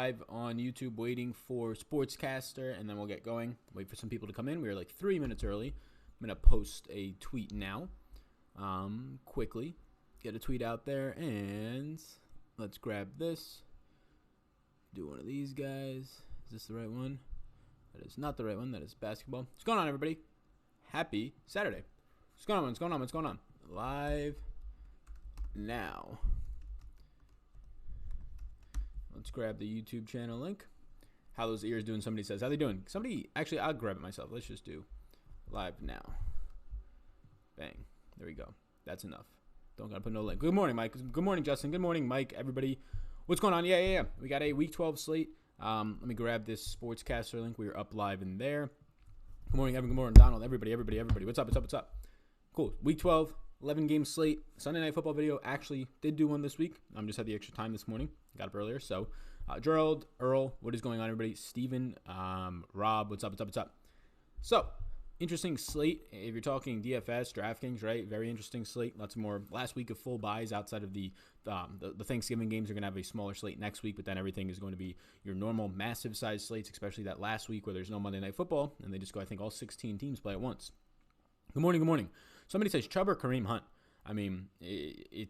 live on YouTube waiting for Sportscaster, and then we'll get going. Wait for some people to come in. We are like 3 minutes early. I'm going to post a tweet now. Quickly. Get a tweet out there, and let's grab this. Do one of these guys. Is this the right one? That is not the right one. That is basketball. What's going on, everybody? Happy Saturday. What's going on? What's going on? What's going on? Live now. Let's grab the YouTube channel link. How those ears doing? Somebody says. How they doing? Somebody, actually, I'll grab it myself. Let's just do live now. Bang. There we go. That's enough. Don't gotta put no link. Good morning, Mike. Good morning, Justin. Good morning, Mike. Everybody. What's going on? Yeah. We got a Week 12 slate. Let me grab this Sportscaster link. We are up live in there. Good morning, Evan. Good morning, Donald. Everybody. What's up? Cool. Week 12, 11-game slate. Sunday Night Football video. Actually, did do one this week. Just had the extra time this morning. Got up earlier. So, Gerald, Earl, what is going on, everybody? Steven, Rob, what's up? So, interesting slate. If you're talking DFS, Draftkings, right? Very interesting slate. Lots more. Last week of full buys outside of the Thanksgiving games are going to have a smaller slate next week, but then everything is going to be your normal massive size slates, especially that last week where there's no Monday Night Football, and they just go, I think all 16 teams play at once. Good morning. Somebody says Chubb or Kareem Hunt. I mean, it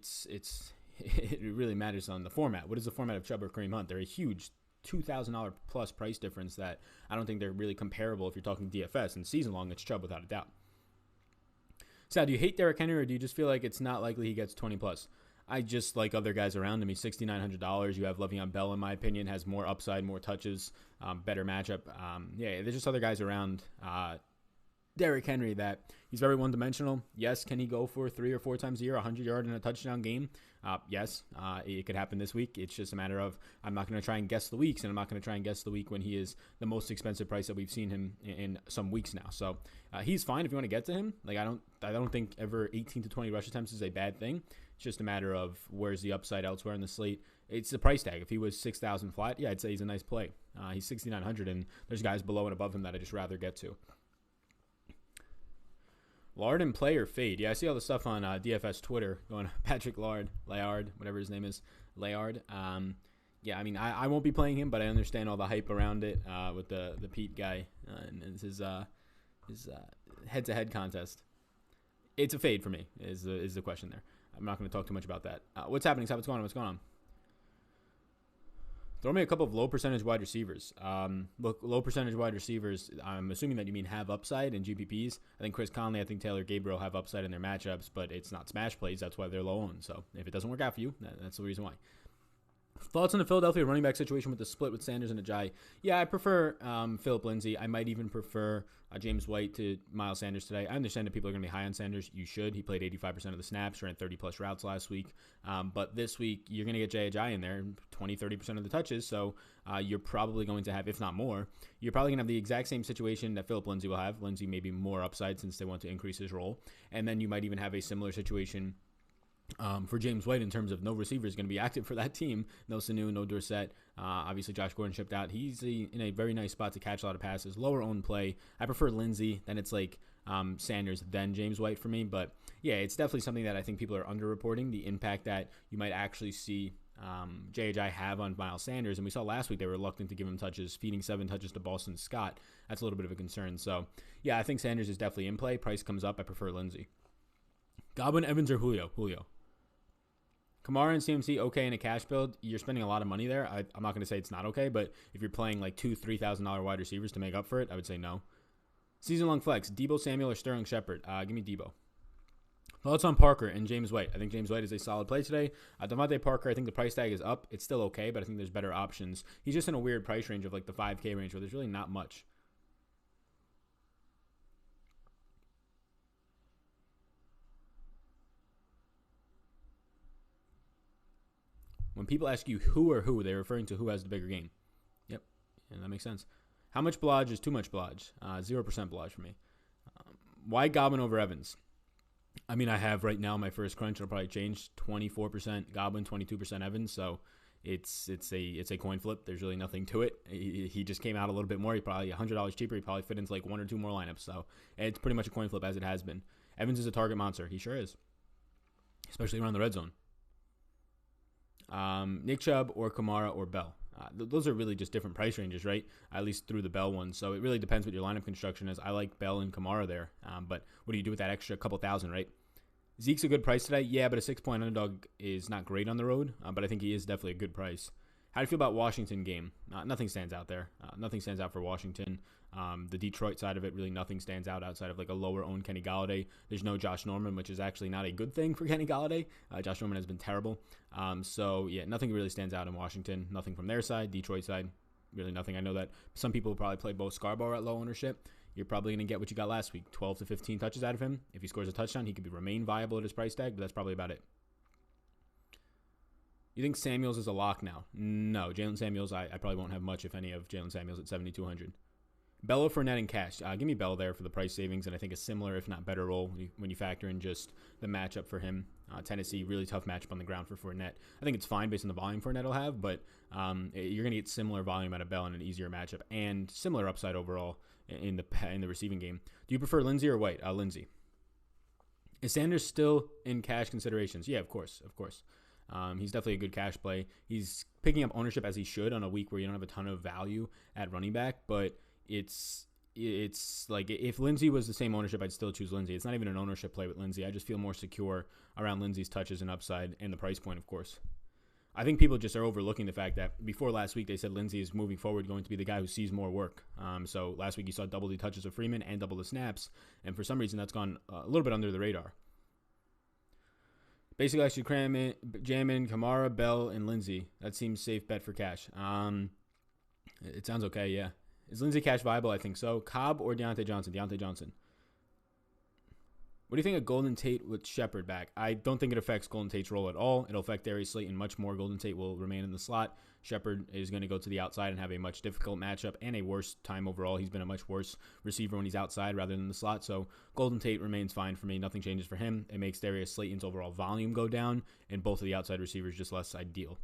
really matters on the format. What is the format of Chubb or Kareem Hunt? They're a huge $2,000 plus price difference that I don't think they're really comparable if you're talking DFS. And season long, it's Chubb without a doubt. Sal, do you hate Derrick Henry, or do you just feel like it's not likely he gets 20 plus? I just like other guys around him. He's $6,900. You have Le'Veon Bell, in my opinion, has more upside, more touches, better matchup. There's just other guys around Derrick Henry that he's very one-dimensional. Yes, can he go for 3 or 4 times a year, 100-yard and a touchdown game? Yes, it could happen this week. It's just a matter of I'm not going to try and guess the weeks, and I'm not going to try and guess the week when he is the most expensive price that we've seen him in some weeks now. So he's fine if you want to get to him. Like I don't think ever 18 to 20 rush attempts is a bad thing. It's just a matter of where's the upside elsewhere in the slate. It's the price tag. If he was 6,000 flat, yeah, I'd say he's a nice play. He's 6,900, and there's guys below and above him that I just rather get to. Lard and play or fade? Yeah, I see all the stuff on DFS Twitter going Patrick Layard, whatever his name is, Layard. I mean, I won't be playing him, but I understand all the hype around it with the Pete guy and his head-to-head contest. It's a fade for me, is the question there. I'm not going to talk too much about that. What's happening? What's going on? Throw me a couple of low percentage wide receivers. Look, low percentage wide receivers, I'm assuming that you mean have upside in GPPs. I think Chris Conley, I think Taylor Gabriel have upside in their matchups, but it's not smash plays. That's why they're low owned. So if it doesn't work out for you, that's the reason why. Thoughts on the Philadelphia running back situation with the split with Sanders and Ajayi? Yeah, I prefer Phillip Lindsey. I might even prefer James White to Miles Sanders today. I understand that people are going to be high on Sanders. You should. He played 85% of the snaps, ran 30-plus routes last week. But this week, you're going to get Ajayi in there, 20-30% of the touches. So you're probably going to have, if not more, you're probably going to have the exact same situation that Phillip Lindsey will have. Lindsey maybe more upside since they want to increase his role. And then you might even have a similar situation for James White in terms of no receiver is going to be active for that team. No Sanu, no Dorsett. Obviously, Josh Gordon shipped out. He's in a very nice spot to catch a lot of passes. Lower owned play. I prefer Lindsey. Then it's like Sanders, then James White for me. But, yeah, it's definitely something that I think people are underreporting, the impact that you might actually see J.J. have on Miles Sanders. And we saw last week they were reluctant to give him touches, feeding 7 touches to Boston Scott. That's a little bit of a concern. So, yeah, I think Sanders is definitely in play. Price comes up. I prefer Lindsey. Godwin, Evans, or Julio? Kamara and CMC, okay in a cash build. You're spending a lot of money there. I'm not going to say it's not okay, but if you're playing like $2,000-$3,000 wide receivers to make up for it, I would say no. Season-long flex, Deebo Samuel or Sterling Shepard? Give me Deebo. Thoughts on Parker and James White? I think James White is a solid play today. Devontae Parker, I think the price tag is up. It's still okay, but I think there's better options. He's just in a weird price range of like the 5K range where there's really not much. When people ask you who or who, they're referring to who has the bigger game. Yep, and that makes sense. How much Blodge is too much Blodge? 0% Blodge for me. Why Godwin over Evans? I mean, I have right now my first crunch. It'll probably change. 24% Godwin, 22% Evans. So it's a coin flip. There's really nothing to it. He just came out a little bit more. He probably $100 cheaper. He probably fit into like 1 or 2 more lineups. So it's pretty much a coin flip as it has been. Evans is a target monster. He sure is, especially around the red zone. Nick Chubb or Kamara or Bell. Those are really just different price ranges, right? At least through the Bell ones. So it really depends what your lineup construction is. I like Bell and Kamara there. But what do you do with that extra couple thousand, right? Zeke's a good price today. Yeah, but a 6-point underdog is not great on the road. But I think he is definitely a good price. How do you feel about Washington game? Nothing stands out there. Nothing stands out for Washington. The Detroit side of it, really nothing stands out outside of like a lower-owned Kenny Golladay. There's no Josh Norman, which is actually not a good thing for Kenny Golladay. Josh Norman has been terrible. So, yeah, nothing really stands out in Washington. Nothing from their side. Detroit side, really nothing. I know that some people will probably play Bo Scarborough at low ownership. You're probably going to get what you got last week, 12 to 15 touches out of him. If he scores a touchdown, he could remain viable at his price tag, but that's probably about it. You think Samuels is a lock now? No. Jalen Samuels, I probably won't have much, if any, of Jalen Samuels at 7,200. Bell or Fournette and cash? Give me Bell there for the price savings, and I think a similar, if not better, role when you factor in just the matchup for him. Tennessee, really tough matchup on the ground for Fournette. I think it's fine based on the volume Fournette will have, but you're going to get similar volume out of Bell in an easier matchup and similar upside overall in the receiving game. Do you prefer Lindsey or White? Lindsey. Is Sanders still in cash considerations? Yeah, of course. He's definitely a good cash play. He's picking up ownership as he should on a week where you don't have a ton of value at running back, but it's like if Lindsey was the same ownership, I'd still choose Lindsey. It's not even an ownership play with Lindsey. I just feel more secure around Lindsey's touches and upside and the price point, of course. I think people just are overlooking the fact that before last week they said Lindsey is moving forward going to be the guy who sees more work. So last week you saw double the touches of Freeman and double the snaps, and for some reason that's gone a little bit under the radar. Basically, I should jam in Kamara, Bell, and Lindsey. That seems safe bet for cash. It sounds okay, yeah. Is Lindsey cash viable? I think so. Cobb or Deontay Johnson? Deontay Johnson. What do you think of Golden Tate with Shepard back? I don't think it affects Golden Tate's role at all. It'll affect Darius Slayton much more. Golden Tate will remain in the slot. Shepard is going to go to the outside and have a much difficult matchup and a worse time overall. He's been a much worse receiver when he's outside rather than the slot. So Golden Tate remains fine for me. Nothing changes for him. It makes Darius Slayton's overall volume go down and both of the outside receivers just less ideal.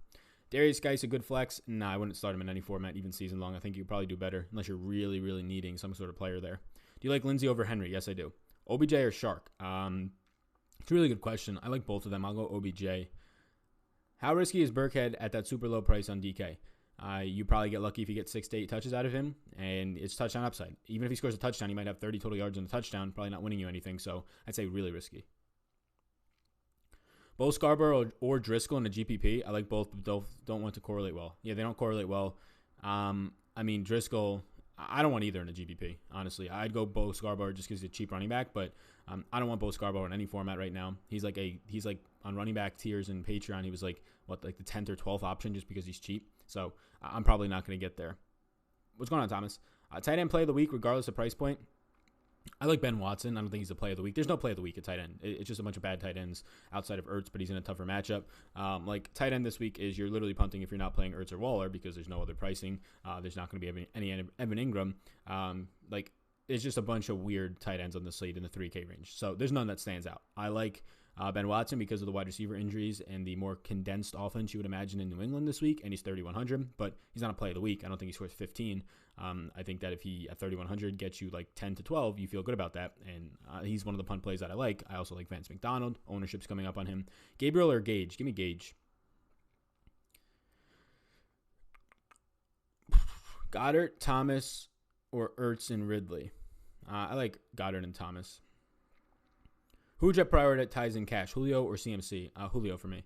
Darius Geis, a good flex? Nah, I wouldn't start him in any format, even season long. I think you could probably do better unless you're really, really needing some sort of player there. Do you like Lindsey over Henry? Yes, I do. OBJ or Shark? It's a really good question. I like both of them. I'll go OBJ. How risky is Burkhead at that super low price on DK? You probably get lucky if you get 6 to 8 touches out of him, and it's touchdown upside. Even if he scores a touchdown, he might have 30 total yards on a touchdown, probably not winning you anything, so I'd say really risky. Bo Scarborough or Driscoll in a GPP. I like both, but don't want to correlate well. Yeah, they don't correlate well. I mean, Driscoll, I don't want either in a GPP, honestly. I'd go Bo Scarborough just because he's a cheap running back, but I don't want Bo Scarborough in any format right now. He's like on running back tiers in Patreon. He was like the 10th or 12th option just because he's cheap. So I'm probably not going to get there. What's going on, Thomas? Tight end play of the week, regardless of price point. I like Ben Watson. I don't think he's the play of the week. There's no play of the week at tight end. It's just a bunch of bad tight ends outside of Ertz, but he's in a tougher matchup. Like tight end this week is you're literally punting if you're not playing Ertz or Waller because there's no other pricing. There's not going to be any Evan Ingram. It's just a bunch of weird tight ends on the slate in the 3K range. So there's none that stands out. I like Ben Watson because of the wide receiver injuries and the more condensed offense you would imagine in New England this week, and he's 3,100, but he's not a play of the week. I don't think he scores 15. I think that if he at 3,100 gets you like 10 to 12, you feel good about that, and he's one of the punt plays that I like. I also like Vance McDonald. Ownership's coming up on him. Gabriel or Gage? Give me Gage. Goddard, Thomas, or Ertz and Ridley? I like Goddard and Thomas. Who would you prioritize in cash, Julio or CMC? Julio for me.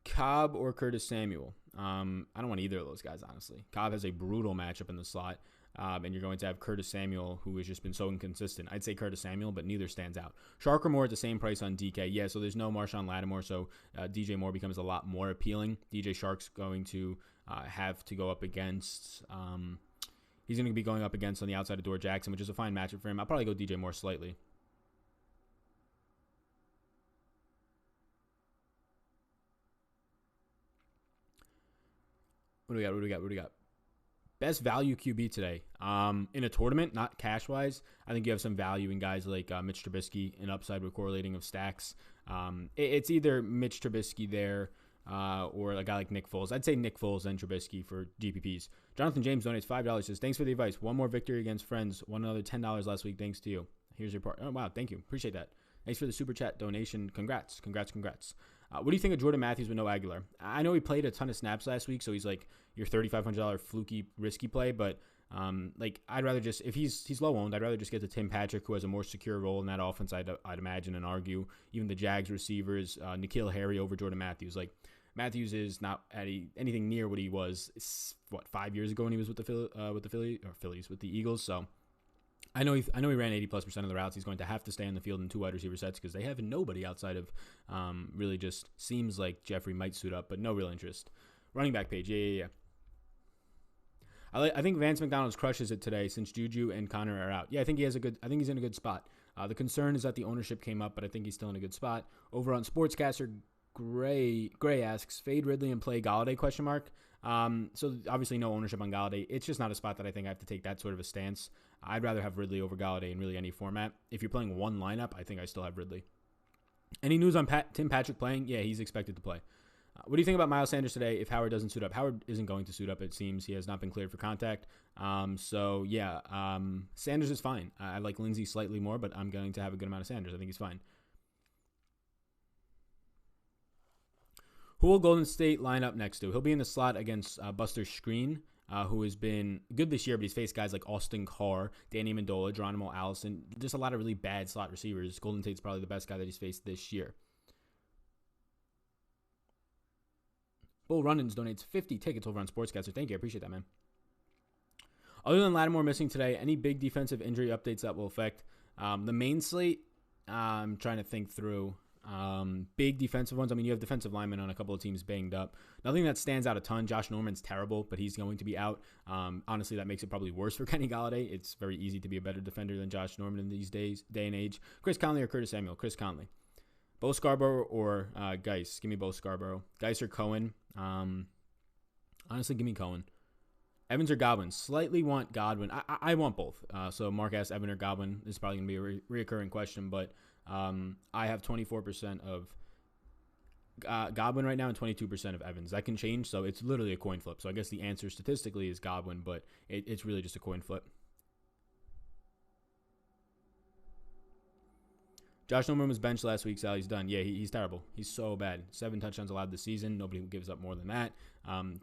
Cobb or Curtis Samuel? I don't want either of those guys, honestly. Cobb has a brutal matchup in the slot, and you're going to have Curtis Samuel, who has just been so inconsistent. I'd say Curtis Samuel, but neither stands out. Shark or Moore at the same price on DK. Yeah, so there's no Marshawn Lattimore, so DJ Moore becomes a lot more appealing. DJ Shark's going to have to go up against... he's going to be going up against on the outside of Dor Jackson, which is a fine matchup for him. I'll probably go DJ Moore slightly. What do we got? Best value QB today. In a tournament, not cash-wise, I think you have some value in guys like Mitch Trubisky, an upside with correlating of stacks. It's either Mitch Trubisky there or a guy like Nick Foles. I'd say Nick Foles and Trubisky for GPPs. Jonathan James donates $5. Says, thanks for the advice. One more victory against friends. Won another $10 last week. Thanks to you. Here's your part. Oh, wow. Thank you. Appreciate that. Thanks for the super chat donation. Congrats. What do you think of Jordan Matthews with no Aguilar? I know he played a ton of snaps last week, so he's like your $3,500 fluky, risky play. But like I'd rather just, if he's low owned, I'd rather just get to Tim Patrick, who has a more secure role in that offense. I'd imagine and argue. Even the Jags receivers, N'Keal Harry over Jordan Matthews. Like Matthews is not at anything near what he was 5 years ago when he was with the Eagles. So I know he ran 80+% of the routes. He's going to have to stay on the field in 2 wide receiver sets because they have nobody outside of really just seems like Jeffrey might suit up, but no real interest. Running back page, yeah. I think Vance McDonald's crushes it today since Juju and Connor are out. Yeah, I think he's in a good spot. The concern is that the ownership came up, but I think he's still in a good spot. Over on Sportscaster, Gray asks, fade Ridley and play Galladay, ? So obviously no ownership on Galladay. It's just not a spot that I think I have to take that sort of a stance. I'd rather have Ridley over Galladay in really any format. If you're playing one lineup, I think I still have Ridley. Any news on Tim Patrick playing? Yeah, he's expected to play. What do you think about Miles Sanders today if Howard doesn't suit up? Howard isn't going to suit up, it seems. He has not been cleared for contact. Sanders is fine. I like Lindsey slightly more, but I'm going to have a good amount of Sanders. I think he's fine. Who will Golden State line up next to? He'll be in the slot against Buster Skrine, who has been good this year, but he's faced guys like Austin Carr, Danny Amendola, Geronimo Allison. Just a lot of really bad slot receivers. Golden State's probably the best guy that he's faced this year. Bull Runnins donates 50 tickets over on Sportscaster. Thank you. I appreciate that, man. Other than Lattimore missing today, any big defensive injury updates that will affect the main slate? I'm trying to think through big defensive ones. I mean, you have defensive linemen on a couple of teams banged up. Nothing that stands out a ton. Josh Norman's terrible, but he's going to be out. Honestly, that makes it probably worse for Kenny Galladay. It's very easy to be a better defender than Josh Norman in these day and age. Chris Conley or Curtis Samuel? Chris Conley. Bo Scarborough or Geis? Give me Bo Scarborough. Geis or Cohen? Honestly, give me Cohen. Evans or Godwin? Slightly want Godwin. I want both. So Mark asked Evan or Godwin. This is probably going to be a reoccurring question, but I have 24% of Godwin right now and 22% of Evans. That can change, so it's literally a coin flip. So I guess the answer statistically is Godwin, but it's really just a coin flip. Josh Norman was benched last week. Sally's done. Yeah, he's terrible. He's so bad. 7 touchdowns allowed this season. Nobody gives up more than that.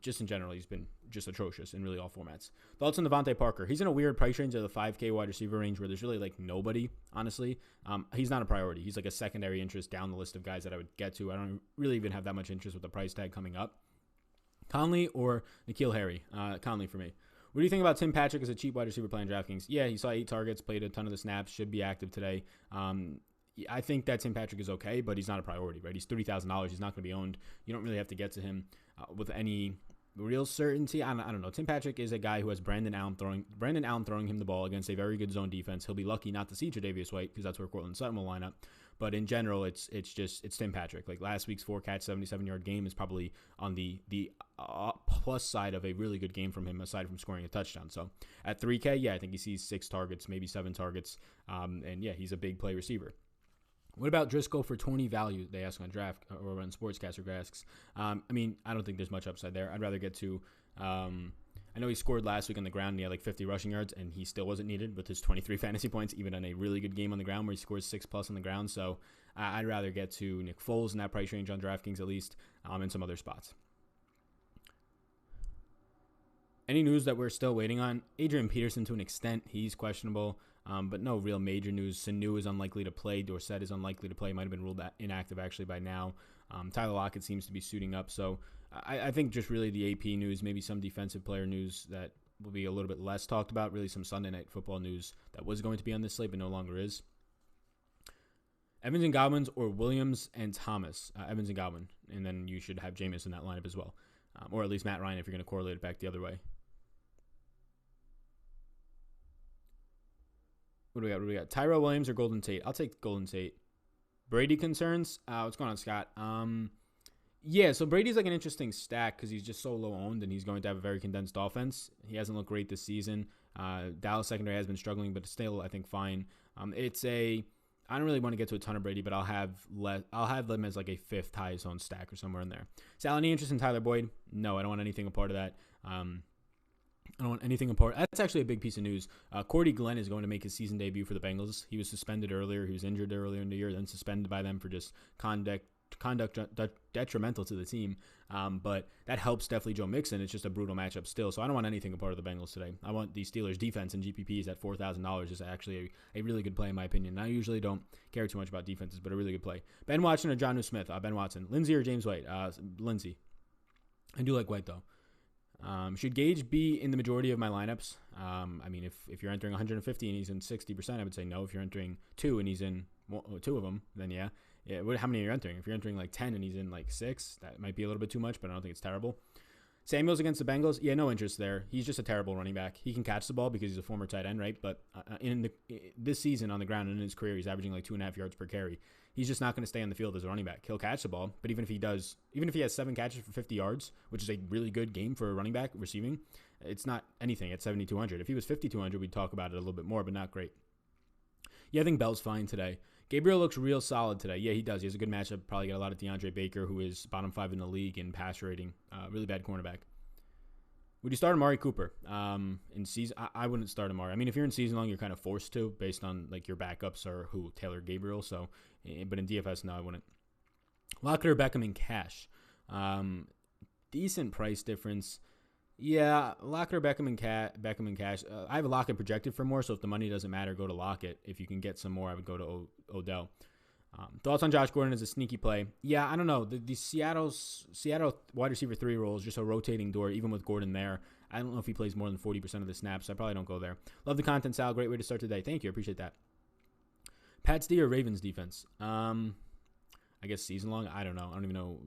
Just in general, he's been just atrocious in really all formats. Thoughts on Devontae Parker? He's in a weird price range of the 5K wide receiver range where there's really like nobody, honestly. He's not a priority. He's like a secondary interest down the list of guys that I would get to. I don't really even have that much interest with the price tag coming up. Conley or N'Keal Harry? Conley for me. What do you think about Tim Patrick as a cheap wide receiver playing DraftKings? Yeah, he saw 8 targets, played a ton of the snaps, should be active today. I think that Tim Patrick is okay, but he's not a priority, right? He's $30,000. He's not going to be owned. You don't really have to get to him with any real certainty. I don't know. Tim Patrick is a guy who has Brandon Allen throwing him the ball against a very good zone defense. He'll be lucky not to see Tre'Davious White because that's where Cortland Sutton will line up. But in general, it's Tim Patrick. Like last week's 4-catch, 77-yard game is probably on the plus side of a really good game from him, aside from scoring a touchdown. So at 3K, yeah, I think he sees 6 targets, maybe 7 targets. And yeah, he's a big play receiver. What about Driscoll for 20 value? They ask on Draft or on Sportscaster asks. I mean, I don't think there's much upside there. I'd rather get to. I know he scored last week on the ground. And he had like 50 rushing yards, and he still wasn't needed with his 23 fantasy points, even on a really good game on the ground where he scores 6+ on the ground. So I'd rather get to Nick Foles in that price range on DraftKings at least, and some other spots. Any news that we're still waiting on? Adrian Peterson to an extent. He's questionable. But no real major news. Sanu is unlikely to play. Dorsett is unlikely to play. Might have been ruled inactive actually by now. Tyler Lockett seems to be suiting up. So I think just really the AP news, maybe some defensive player news that will be a little bit less talked about. Really some Sunday Night Football news that was going to be on this slate but no longer is. Evans and Godwin or Williams and Thomas. Evans and Godwin. And then you should have Jameis in that lineup as well. Or at least Matt Ryan if you're going to correlate it back the other way. What do we got? Tyrell Williams or Golden Tate? I'll take Golden Tate. Brady concerns? What's going on, Scott? Yeah, so Brady's like an interesting stack because he's just so low owned and he's going to have a very condensed offense. He hasn't looked great this season. Dallas secondary has been struggling, but still, I think, fine. I don't really want to get to a ton of Brady, but I'll have them as like a 5th highest owned stack or somewhere in there. Sal, any interest in Tyler Boyd? No, I don't want anything a part of that. I don't want anything apart. That's actually a big piece of news. Cordy Glenn is going to make his season debut for the Bengals. He was suspended earlier. He was injured earlier in the year, then suspended by them for just conduct conduct detrimental to the team. But that helps definitely Joe Mixon. It's just a brutal matchup still. So I don't want anything a part of the Bengals today. I want the Steelers defense and GPPs at $4,000 is actually a really good play in my opinion. I usually don't care too much about defenses, but a really good play. Ben Watson or Jonnu Smith? Ben Watson. Lindsey or James White? Lindsey. I do like White though. Should Gage be in the majority of my lineups? I mean, if you're entering 150 and he's in 60%, I would say no. If you're entering 2 and he's in 2 of them, then yeah. How many are you entering? If you're entering like 10 and he's in like 6, that might be a little bit too much, but I don't think it's terrible. Samuels against the Bengals, yeah, no interest there. He's just a terrible running back. He can catch the ball because he's a former tight end, right? But this season on the ground and in his career, he's averaging like 2.5 yards per carry. He's just not going to stay on the field as a running back. He'll catch the ball, but even if he has 7 catches for 50 yards, which is a really good game for a running back receiving, it's not anything at 7,200. If he was 5,200, we'd talk about it a little bit more, but not great. Yeah, I think Bell's fine today. Gabriel looks real solid today. Yeah, he does. He has a good matchup. Probably got a lot of DeAndre Baker, who is bottom 5 in the league in passer rating. Really bad cornerback. Would you start Amari Cooper in season? I wouldn't start Amari. I mean, if you're in season long, you're kind of forced to based on like your backups or who Taylor Gabriel. So, but in DFS, no, I wouldn't. Lockett or Beckham in cash. Decent price difference. Yeah, Lockett or Beckham in cash. I have a Lockett projected for more, so if the money doesn't matter, go to Lockett. If you can get some more, I would go to Odell. Thoughts on Josh Gordon as a sneaky play? Yeah, I don't know. The Seattle wide receiver 3 role is just a rotating door, even with Gordon there. I don't know if he plays more than 40% of the snaps, so I probably don't go there. Love the content, Sal. Great way to start today. Thank you. I appreciate that. Pats D or Ravens defense? I guess season long. I don't know. I don't even know.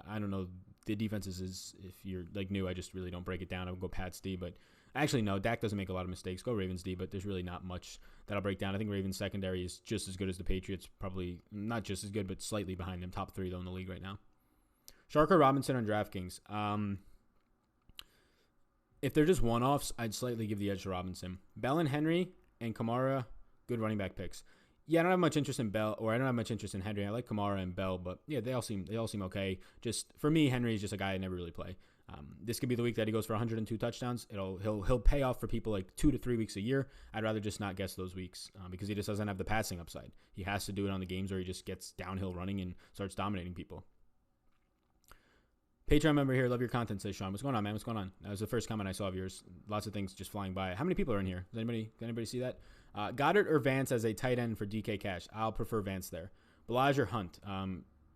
I don't know. The defenses is, if you're like new, I just really don't break it down. I would go Pats D, but actually no, Dak doesn't make a lot of mistakes. Go Ravens D, but there's really not much that I'll break down. I think Ravens secondary is just as good as the Patriots. Probably not just as good, but slightly behind them. Top 3 though in the league right now. Shark or Robinson on DraftKings? If they're just one-offs, I'd slightly give the edge to Robinson. Bell and Henry and Kamara, good running back picks. Yeah, I don't have much interest in Bell, or I don't have much interest in Henry. I like Kamara and Bell, but yeah, they all seem okay. Just for me, Henry is just a guy I never really play. This could be the week that he goes for 102 touchdowns. He'll pay off for people like 2 to 3 weeks a year. I'd rather just not guess those weeks because he just doesn't have the passing upside. He has to do it on the games where he just gets downhill running and starts dominating people. Patreon member here, love your content, says Sean. What's going on, man? What's going on? That was the first comment I saw of yours. Lots of things just flying by. How many people are in here? Can anybody see that? Goddard or Vance as a tight end for DK Cash? I'll prefer Vance there. Balaj or Hunt?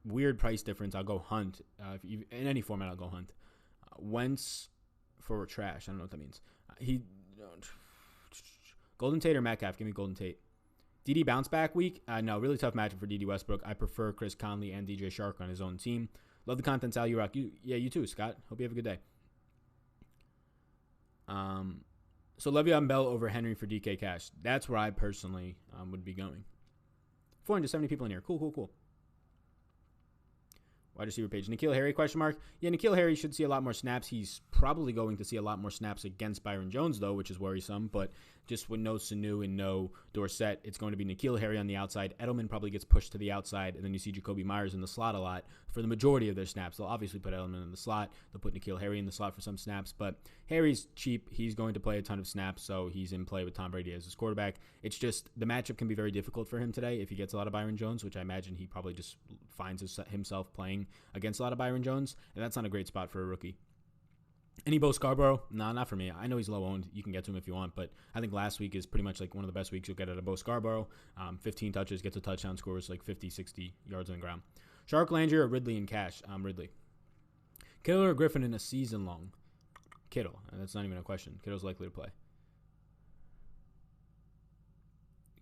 Weird price difference. I'll go Hunt. In any format, I'll go Hunt. Wentz for trash. I don't know what that means. Golden Tate or Metcalf? Give me Golden Tate. DD bounce back week? No, really tough matchup for DD Westbrook. I prefer Chris Conley and DJ Shark on his own team. Love the content, Sal. You rock. You too, Scott. Hope you have a good day. So Le'Veon Bell over Henry for DK Cash. That's where I personally would be going. 470 people in here. Cool. Wide receiver page. N'Keal Harry, question mark. Yeah, N'Keal Harry should see a lot more snaps. He's probably going to see a lot more snaps against Byron Jones, though, which is worrisome. But just with no Sanu and no Dorsett, it's going to be N'Keal Harry on the outside. Edelman probably gets pushed to the outside, and then you see Jacoby Myers in the slot a lot for the majority of their snaps. They'll obviously put Edelman in the slot. They'll put N'Keal Harry in the slot for some snaps. But Harry's cheap. He's going to play a ton of snaps, so he's in play with Tom Brady as his quarterback. It's just the matchup can be very difficult for him today if he gets a lot of Byron Jones, which I imagine he probably just finds himself playing against a lot of Byron Jones, and that's not a great spot for a rookie. Any Bo Scarborough? No, not for me. I know he's low owned. You can get to him if you want, but I think last week is pretty much like one of the best weeks you'll get out of Bo Scarborough. 15 touches, gets a touchdown, scores like 50, 60 yards on the ground. Shark, Landry, or Ridley in cash? Ridley. Kittle or Griffin in a season long? Kittle. That's not even a question. Kittle's likely to play.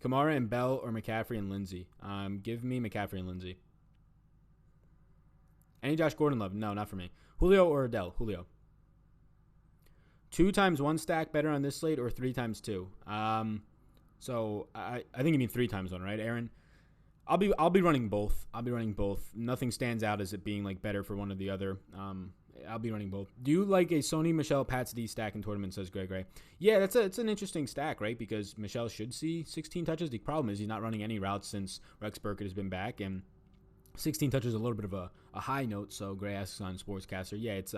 Kamara and Bell or McCaffrey and Lindsey? Give me McCaffrey and Lindsey. Any Josh Gordon love? No, not for me. Julio or Adele? Julio. 2 times 1 stack better on this slate or 3 times 2? So I think you mean 3 times 1, right, Aaron? I'll be running both. Nothing stands out as it being like better for one or the other. I'll be running both. Do you like a Sony Michelle Pats D stack in tournament, says Greg Ray? Yeah, it's an interesting stack, right? Because Michelle should see 16 touches. The problem is he's not running any routes since Rex Burkett has been back, and 16 touches is a little bit of a high note. So Gray asks on Sportscaster, yeah, it's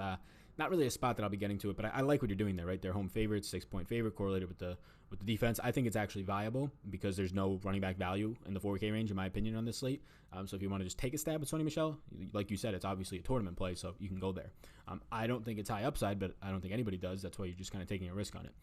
not really a spot that I'll be getting to it, but I like what you're doing there, right? They're home favorites, 6-point favorite, correlated with the defense. I think it's actually viable because there's no running back value in the 4K range, in my opinion, on this slate. So if you want to just take a stab at Sony Michel, like you said, it's obviously a tournament play, so you can go there. I don't think it's high upside, but I don't think anybody does. That's why you're just kind of taking a risk on it.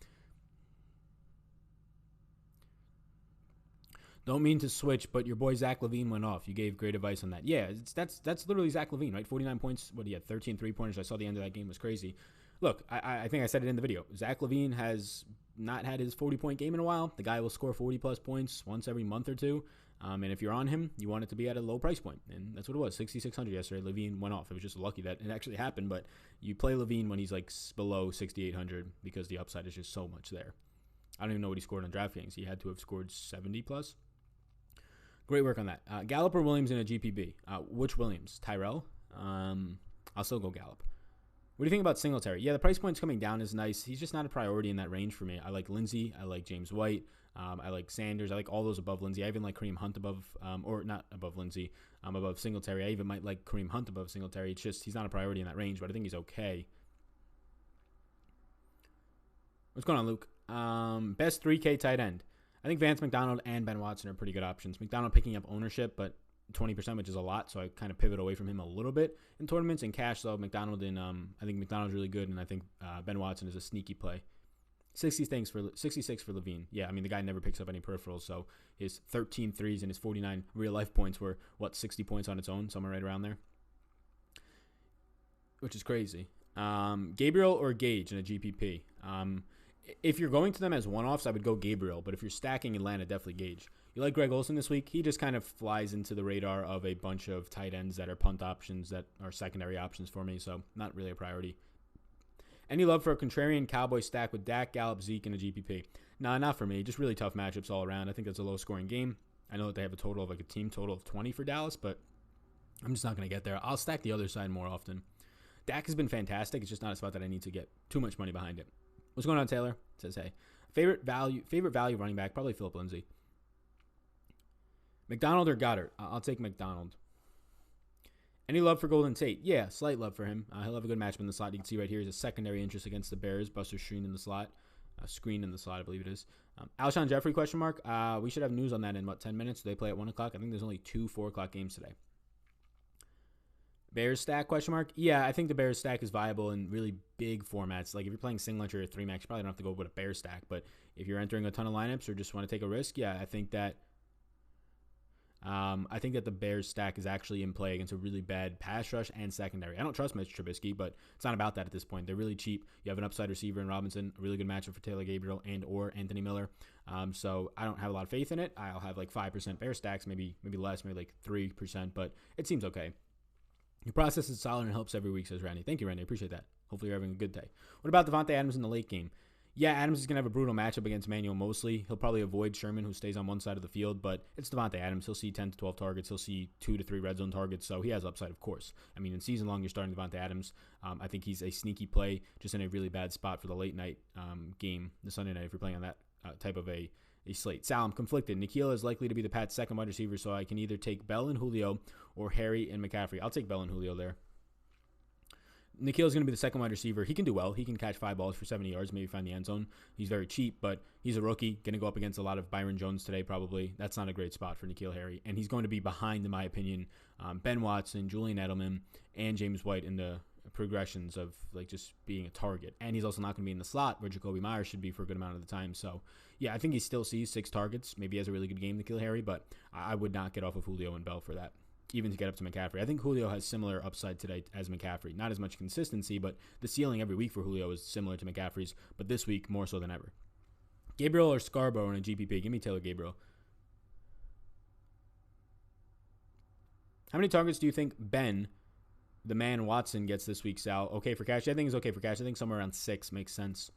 Don't mean to switch, but your boy Zach LaVine went off. You gave great advice on that. Yeah, that's literally Zach LaVine, right? 49 points. What, he had 13 3-pointers. I saw the end of that game was crazy. Look, I think I said it in the video. Zach LaVine has not had his 40-point game in a while. The guy will score 40-plus points once every month or two. And if you're on him, you want it to be at a low price point. And that's what it was, 6,600 yesterday. LaVine went off. It was just lucky that it actually happened. But you play LaVine when he's like below 6,800 because the upside is just so much there. I don't even know what he scored on Draftkings. He had to have scored 70-plus. Great work on that. Gallup or Williams in a GPB? Which Williams? Tyrell? I'll still go Gallup. What do you think about Singletary? Yeah, the price point's coming down is nice. He's just not a priority in that range for me. I like Lindsey. I like James White. I like Sanders. I like all those above Lindsey. I even like Kareem Hunt above, or not above Lindsey, above Singletary. I even might like Kareem Hunt above Singletary. It's just he's not a priority in that range, but I think he's okay. What's going on, Luke? Best 3K tight end. I think Vance McDonald and Ben Watson are pretty good options. McDonald picking up ownership, but 20%, which is a lot, so I kind of pivot away from him a little bit in tournaments. In cash, though, McDonald I think McDonald's really good, and I think Ben Watson is a sneaky play. 66 for LaVine. Yeah, I mean, the guy never picks up any peripherals, so his 13 threes and his 49 real-life points were, 60 points on its own, somewhere right around there, which is crazy. Gabriel or Gage in a GPP? If you're going to them as one-offs, I would go Gabriel. But if you're stacking Atlanta, definitely Gage. You like Greg Olsen this week? He just kind of flies into the radar of a bunch of tight ends that are punt options that are secondary options for me, so not really a priority. Any love for a contrarian Cowboy stack with Dak, Gallup, Zeke, and a GPP? Nah, not for me. Just really tough matchups all around. I think that's a low-scoring game. I know that they have a total of a team total of 20 for Dallas, but I'm just not going to get there. I'll stack the other side more often. Dak has been fantastic. It's just not a spot that I need to get too much money behind it. What's going on, Taylor? It says, hey. Favorite value running back? Probably Phillip Lindsey. McDonald or Goddard? I'll take McDonald. Any love for Golden Tate? Yeah, slight love for him. He'll have a good matchup in the slot. You can see right here is a secondary interest against the Bears. Buster Screen in the slot. I believe it is. Alshon Jeffrey, question mark. We should have news on that in about 10 minutes. They play at 1 o'clock. I think there's only 2 4 o'clock games today. Bears stack, question mark? Yeah, I think the Bears stack is viable in really big formats. Like if you're playing Singletary or 3-max, you probably don't have to go with a Bears stack. But if you're entering a ton of lineups or just want to take a risk, yeah, I think that the Bears stack is actually in play against a really bad pass rush and secondary. I don't trust Mitch Trubisky, but it's not about that at this point. They're really cheap. You have an upside receiver in Robinson, a really good matchup for Taylor Gabriel and or Anthony Miller. So I don't have a lot of faith in it. I'll have like 5% Bears stacks, maybe less, maybe like 3%, but it seems okay. Your process is solid and helps every week, says Randy. Thank you, Randy. I appreciate that. Hopefully you're having a good day. What about Vontae Adams in the late game? Yeah, Adams is going to have a brutal matchup against Emmanuel Mosley. He'll probably avoid Sherman, who stays on one side of the field, but it's Vontae Adams. He'll see 10 to 12 targets. He'll see 2 to 3 red zone targets, so he has upside, of course. I mean, in season long, you're starting Vontae Adams. I think he's a sneaky play, just in a really bad spot for the late night game, the Sunday night, if you're playing on that type of a slate. Sal, I'm conflicted. Nikhil is likely to be the Pats' second wide receiver, so I can either take Bell and Julio or Harry and McCaffrey. I'll take Bell and Julio there. Nikhil is going to be the second wide receiver. He can do well. He can catch 5 balls for 70 yards, maybe find the end zone. He's very cheap, but he's a rookie, going to go up against a lot of Byron Jones today probably. That's not a great spot for Nikhil Harry, and he's going to be behind, in my opinion, Ben Watson, Julian Edelman, and James White in the progressions of like just being a target. And he's also not going to be in the slot where Jacoby Myers should be for a good amount of the time. So, yeah, I think he still sees 6 targets. Maybe he has a really good game, Nikhil Harry, but I would not get off of Julio and Bell for that, even to get up to McCaffrey. I think Julio has similar upside today as McCaffrey. Not as much consistency, but the ceiling every week for Julio is similar to McCaffrey's, but this week more so than ever. Gabriel or Scarborough in a GPP? Give me Taylor Gabriel. How many targets do you think Ben, the man Watson, gets this week, Sal? Okay for cash? I think it's okay for cash. I think somewhere around 6 makes sense.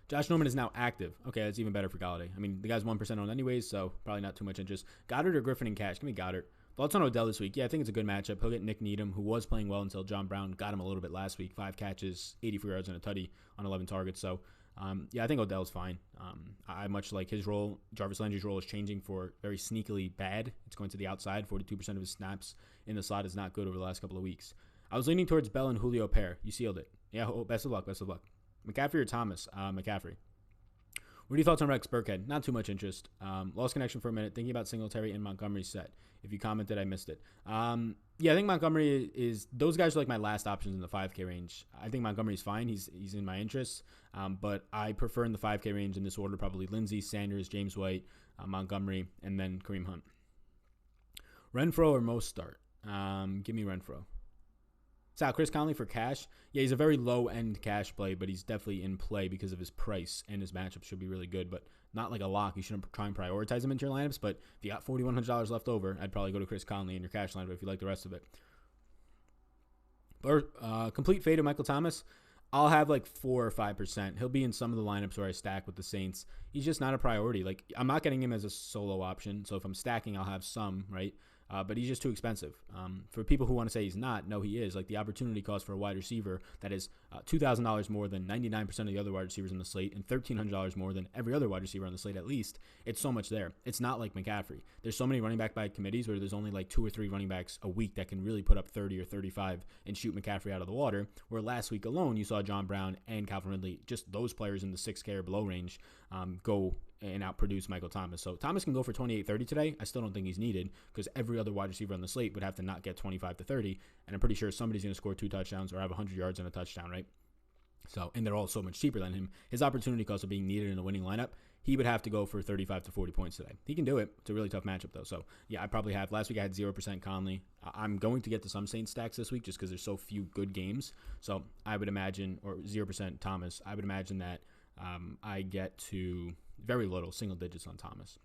Josh Norman is now active. Okay, that's even better for Galladay. I mean, the guy's 1% owned anyways, so probably not too much interest. Goddard or Griffin in cash? Give me Goddard. Thoughts on Odell this week? Yeah, I think it's a good matchup. He'll get Nick Needham, who was playing well until John Brown got him a little bit last week. 5 catches, 84 yards, and a tutty on 11 targets. So, yeah, I think Odell's fine. I much like his role. Jarvis Landry's role is changing for very sneakily bad. It's going to the outside. 42% of his snaps in the slot is not good over the last couple of weeks. I was leaning towards Bell and Julio pair. You sealed it. Yeah, best of luck. Best of luck. McCaffrey or Thomas? McCaffrey. What are your thoughts on Rex Burkhead? Not too much interest. Lost connection for a minute. Thinking about Singletary and Montgomery's set. If you commented, I missed it. Yeah, I think Montgomery is. Those guys are like my last options in the 5K range. I think Montgomery's fine. He's in my interests. But I prefer in the 5K range in this order probably Lindsey, Sanders, James White, Montgomery, and then Kareem Hunt. Renfro or most start? Give me Renfro. Sal, Chris Conley for cash. Yeah, he's a very low-end cash play, but he's definitely in play because of his price, and his matchup should be really good, but not like a lock. You shouldn't try and prioritize him into your lineups, but if you got $4,100 left over, I'd probably go to Chris Conley in your cash lineup if you like the rest of it. But complete fade of Michael Thomas, I'll have like 4 or 5%. He'll be in some of the lineups where I stack with the Saints. He's just not a priority. Like, I'm not getting him as a solo option, so if I'm stacking, I'll have some, right? But he's just too expensive. For people who want to say he's not, no, he is. Like, the opportunity cost for a wide receiver that is $2,000 more than 99% of the other wide receivers on the slate and $1,300 more than every other wide receiver on the slate at least. It's so much there. It's not like McCaffrey. There's so many running back by committees where there's only like 2 or 3 running backs a week that can really put up 30 or 35 and shoot McCaffrey out of the water, where last week alone you saw John Brown and Calvin Ridley, just those players in the 6K or below range, go and outproduce Michael Thomas. So Thomas can go for 28-30 today. I still don't think he's needed because every other wide receiver on the slate would have to not get 25 to 30, and I'm pretty sure somebody's going to score 2 touchdowns or have 100 yards and a touchdown, right? So, and they're all so much cheaper than him. His opportunity cost of being needed in a winning lineup, he would have to go for 35 to 40 points today. He can do it. It's a really tough matchup, though. So, yeah, I probably have. Last week I had 0% Conley. I'm going to get to some Saints stacks this week just because there's so few good games. So, I would imagine, or 0% Thomas, I would imagine that I get to very little, single digits on Thomas.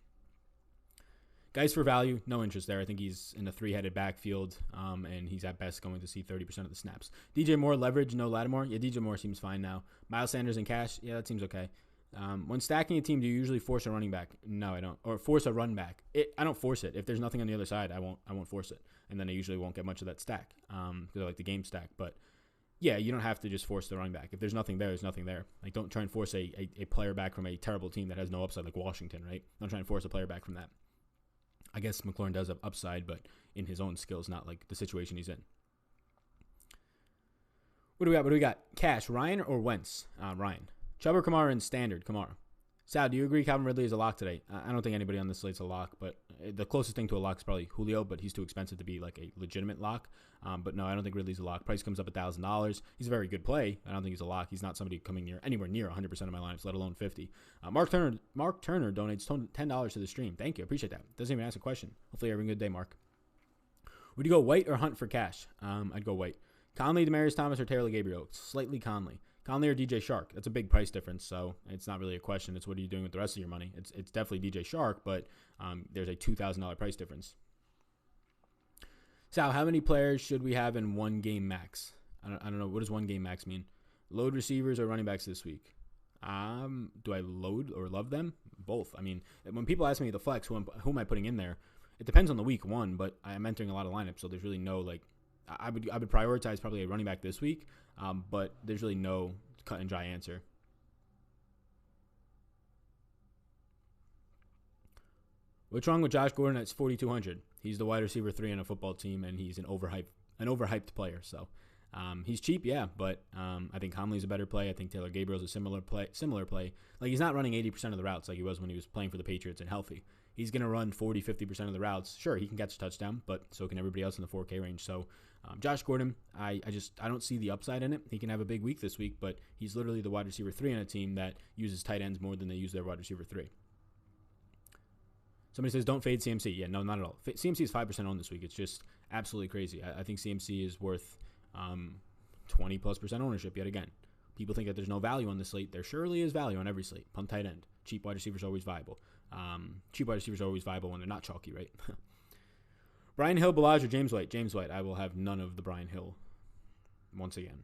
Guys for value, no interest there. I think he's in a 3-headed backfield, and he's at best going to see 30% of the snaps. DJ Moore, leverage, no Lattimore. Yeah, DJ Moore seems fine now. Miles Sanders in cash, yeah, that seems okay. When stacking a team, do you usually force a running back? No, I don't. Or force a run back. I don't force it. If there's nothing on the other side, I won't force it. And then I usually won't get much of that stack because I like the game stack. But yeah, you don't have to just force the running back. If there's nothing there, there's nothing there. Like, don't try and force a player back from a terrible team that has no upside like Washington, right? Don't try and force a player back from that. I guess McLaurin does have upside, but in his own skills, not like the situation he's in. What do we got? Cash, Ryan or Wentz? Ryan. Chubb or Kamara in standard? Kamara. Sal, do you agree Calvin Ridley is a lock today? I don't think anybody on this slate's a lock, but the closest thing to a lock is probably Julio, but he's too expensive to be like a legitimate lock. But no, I don't think Ridley's a lock. Price comes up $1,000. He's a very good play. I don't think he's a lock. He's not somebody coming anywhere near 100% of my lineups, let alone 50. Mark Turner donates $10 to the stream. Thank you. I appreciate that. Doesn't even ask a question. Hopefully you're having a good day, Mark. Would you go White or Hunt for cash? I'd go White. Conley, Demaryius Thomas, or Taylor Gabriel? Slightly Conley. Conley or DJ Shark? That's a big price difference, so it's not really a question. It's what are you doing with the rest of your money? It's definitely DJ Shark, but there's a $2,000 price difference. Sal, how many players should we have in one game max? I don't know. What does one game max mean? Load receivers or running backs this week? Do I load or love them? Both. I mean, when people ask me the flex, who am I putting in there? It depends on the week one, but I'm entering a lot of lineups, so there's really no like. I would prioritize probably a running back this week, but there's really no cut and dry answer. What's wrong with Josh Gordon at 4,200? He's the wide receiver 3 on a football team, and he's an overhyped player. So he's cheap, yeah, but I think Conley's a better play. I think Taylor Gabriel's a similar play. Like, he's not running 80% of the routes like he was when he was playing for the Patriots and healthy. He's going to run 40, 50% of the routes. Sure, he can catch a touchdown, but so can everybody else in the 4K range. So Josh Gordon, I don't see the upside in it. He can have a big week this week, but he's literally the wide receiver 3 on a team that uses tight ends more than they use their wide receiver 3. Somebody says, don't fade CMC. Yeah, no, not at all. CMC is 5% on this week. It's just absolutely crazy. I think CMC is worth 20+% ownership yet again. People think that there's no value on the slate. There surely is value on every slate. Punt tight end. Cheap wide receivers are always viable. Cheap wide receivers are always viable when they're not chalky, right? Brian Hill, Ballage, or James White? James White. I will have none of the Brian Hill once again.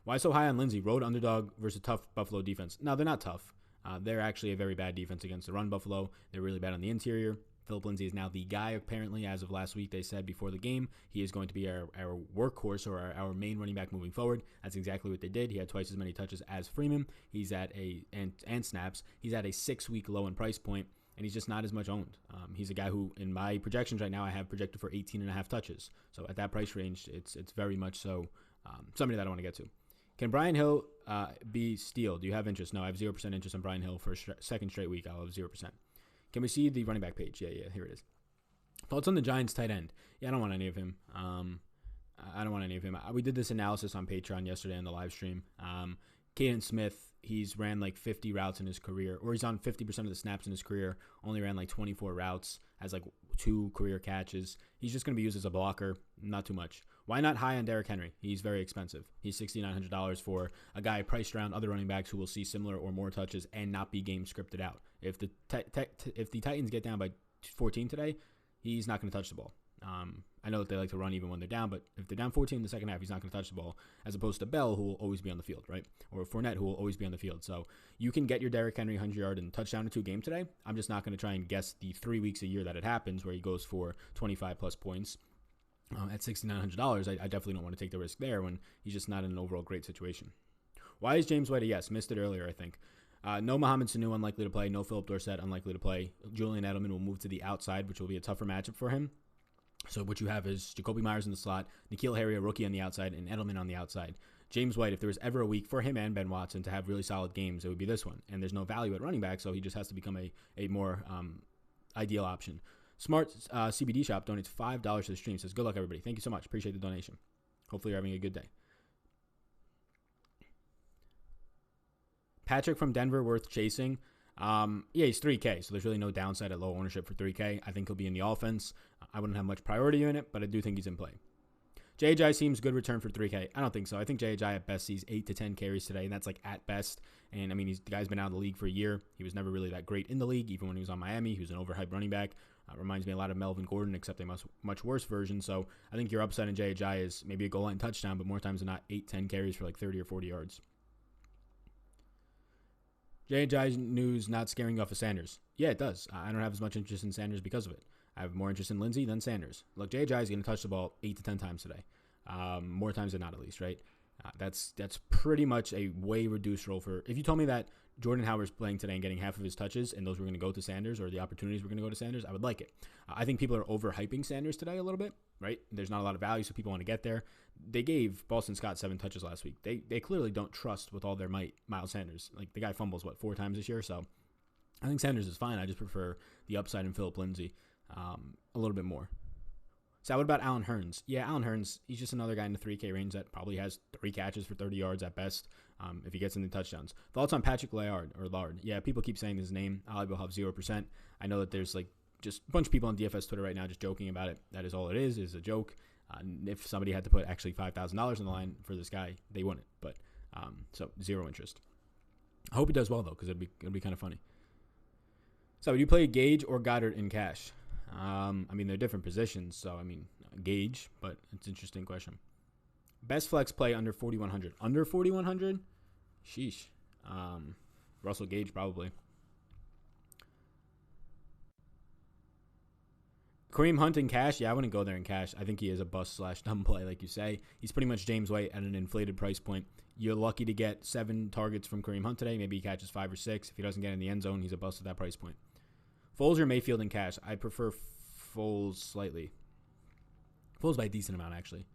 Why so high on Lindsey? Road underdog versus tough Buffalo defense. No, they're not tough. They're actually a very bad defense against the run, Buffalo. They're really bad on the interior. Phillip Lindsey is now the guy, apparently, as of last week. They said before the game he is going to be our workhorse or our main running back moving forward. That's exactly what they did. He had twice as many touches as Freeman. He's at and snaps. He's at a 6-week low in price point. and he's just not as much owned. He's a guy who, in my projections right now, I have projected for 18.5 touches. So at that price range, it's very much so somebody that I want to get to. Can Brian Hill be steal? Do you have interest? No, I have 0% interest in Brian Hill for a second straight week. I'll have 0%. Can we see the running back page? Yeah, here it is. Thoughts on the Giants tight end? Yeah, I don't want any of him. I don't want any of him. We did this analysis on Patreon yesterday on the live stream. Caden Smith, he's ran like 50 routes in his career, or he's on 50% of the snaps in his career, only ran like 24 routes, has like 2 career catches. He's just going to be used as a blocker, not too much. Why not high on Derrick Henry? He's very expensive. He's $6,900 for a guy priced around other running backs who will see similar or more touches and not be game scripted out. If the Titans get down by 14 today, he's not going to touch the ball. I know that they like to run even when they're down, but if they're down 14 in the second half, he's not going to touch the ball, as opposed to Bell, who will always be on the field, right? Or Fournette, who will always be on the field. So you can get your Derrick Henry 100-yard and touchdown in 2 game today. I'm just not going to try and guess the 3 weeks a year that it happens where he goes for 25-plus points. At $6,900, I definitely don't want to take the risk there when he's just not in an overall great situation. Why is James White a yes? Missed it earlier, I think. No Mohamed Sanu, unlikely to play. No Phillip Dorsett, unlikely to play. Julian Edelman will move to the outside, which will be a tougher matchup for him. So what you have is Jacoby Myers in the slot, N'Keal Harry, a rookie on the outside, and Edelman on the outside. James White, if there was ever a week for him and Ben Watson to have really solid games, it would be this one. And there's no value at running back, so he just has to become a more ideal option. Smart CBD Shop donates $5 to the stream. Says, good luck, everybody. Thank you so much. Appreciate the donation. Hopefully you're having a good day. Patrick from Denver, worth chasing. Yeah, he's 3K, so there's really no downside at low ownership for 3K. I think he'll be in the offense. I wouldn't have much priority in it, but I do think he's in play. J.J. seems good return for 3K. I don't think so. I think J.J. at best sees 8 to 10 carries today, and that's like at best. And, I mean, the guy's been out of the league for a year. He was never really that great in the league, even when he was on Miami. He was an overhyped running back. Reminds me a lot of Melvin Gordon, except a much worse version. So I think your upside in J.J. is maybe a goal line touchdown, but more times than not, 8, 10 carries for like 30 or 40 yards. J.J. news not scaring you off of Sanders. Yeah, it does. I don't have as much interest in Sanders because of it. I have more interest in Lindsey than Sanders. Look, J.J. is going to touch the ball 8 to 10 times today. More times than not, at least, right? That's pretty much a way reduced role for... If you told me that Jordan Howard's playing today and getting half of his touches and those were going to go to Sanders, or the opportunities were going to go to Sanders, I would like it. I think people are overhyping Sanders today a little bit, right? There's not a lot of value, so people want to get there. They gave Boston Scott 7 touches last week. They clearly don't trust with all their might Miles Sanders. Like, the guy fumbles, 4 times this year? So I think Sanders is fine. I just prefer the upside in Phillip Lindsey a little bit more. So what about Allen Hurns? Yeah, Allen Hurns, he's just another guy in the 3K range that probably has 3 catches for 30 yards at best if he gets into touchdowns. Thoughts on Patrick Lard? Yeah, people keep saying his name. I will have 0%. I know that there's just a bunch of people on DFS Twitter right now just joking about it. That is all it is a joke. If somebody had to put actually $5,000 on the line for this guy, they wouldn't. But so 0 interest. I hope he does well, though, because it'll be kind of funny. So would you play Gage or Goddard in cash? I mean, they're different positions, so, I mean, Gage, but it's an interesting question. Best flex play under 4,100. Under 4,100? Sheesh. Russell Gage, probably. Kareem Hunt in cash? Yeah, I wouldn't go there in cash. I think he is a bust/dumb play, like you say. He's pretty much James White at an inflated price point. You're lucky to get 7 targets from Kareem Hunt today. Maybe he catches 5 or 6. If he doesn't get in the end zone, he's a bust at that price point. Foles or Mayfield in cash? I prefer Foles slightly. Foles by a decent amount, actually.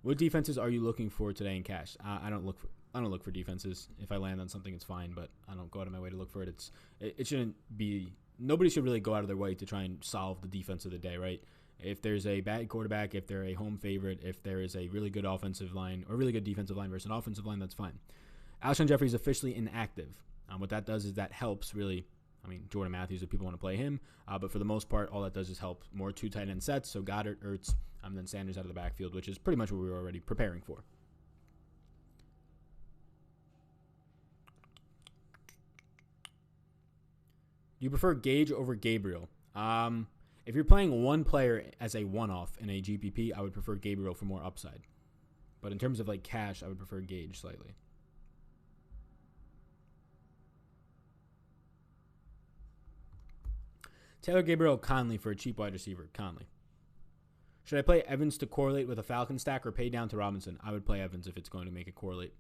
What defenses are you looking for today in cash? I don't look for defenses. If I land on something, it's fine, but I don't go out of my way to look for it. It shouldn't be. Nobody should really go out of their way to try and solve the defense of the day, right? If there's a bad quarterback, if they're a home favorite, if there is a really good offensive line or really good defensive line versus an offensive line, that's fine. Alshon Jeffrey is officially inactive. What that does is that helps really. I mean, Jordan Matthews, if people want to play him. But for the most part, all that does is help more 2 tight end sets. So Goddard, Ertz, then Sanders out of the backfield, which is pretty much what we were already preparing for. Do you prefer Gage over Gabriel? If you're playing one player as a one-off in a GPP, I would prefer Gabriel for more upside. But in terms of cash, I would prefer Gage slightly. Taylor Gabriel Conley for a cheap wide receiver. Conley. Should I play Evans to correlate with a Falcon stack or pay down to Robinson? I would play Evans if it's going to make it correlate.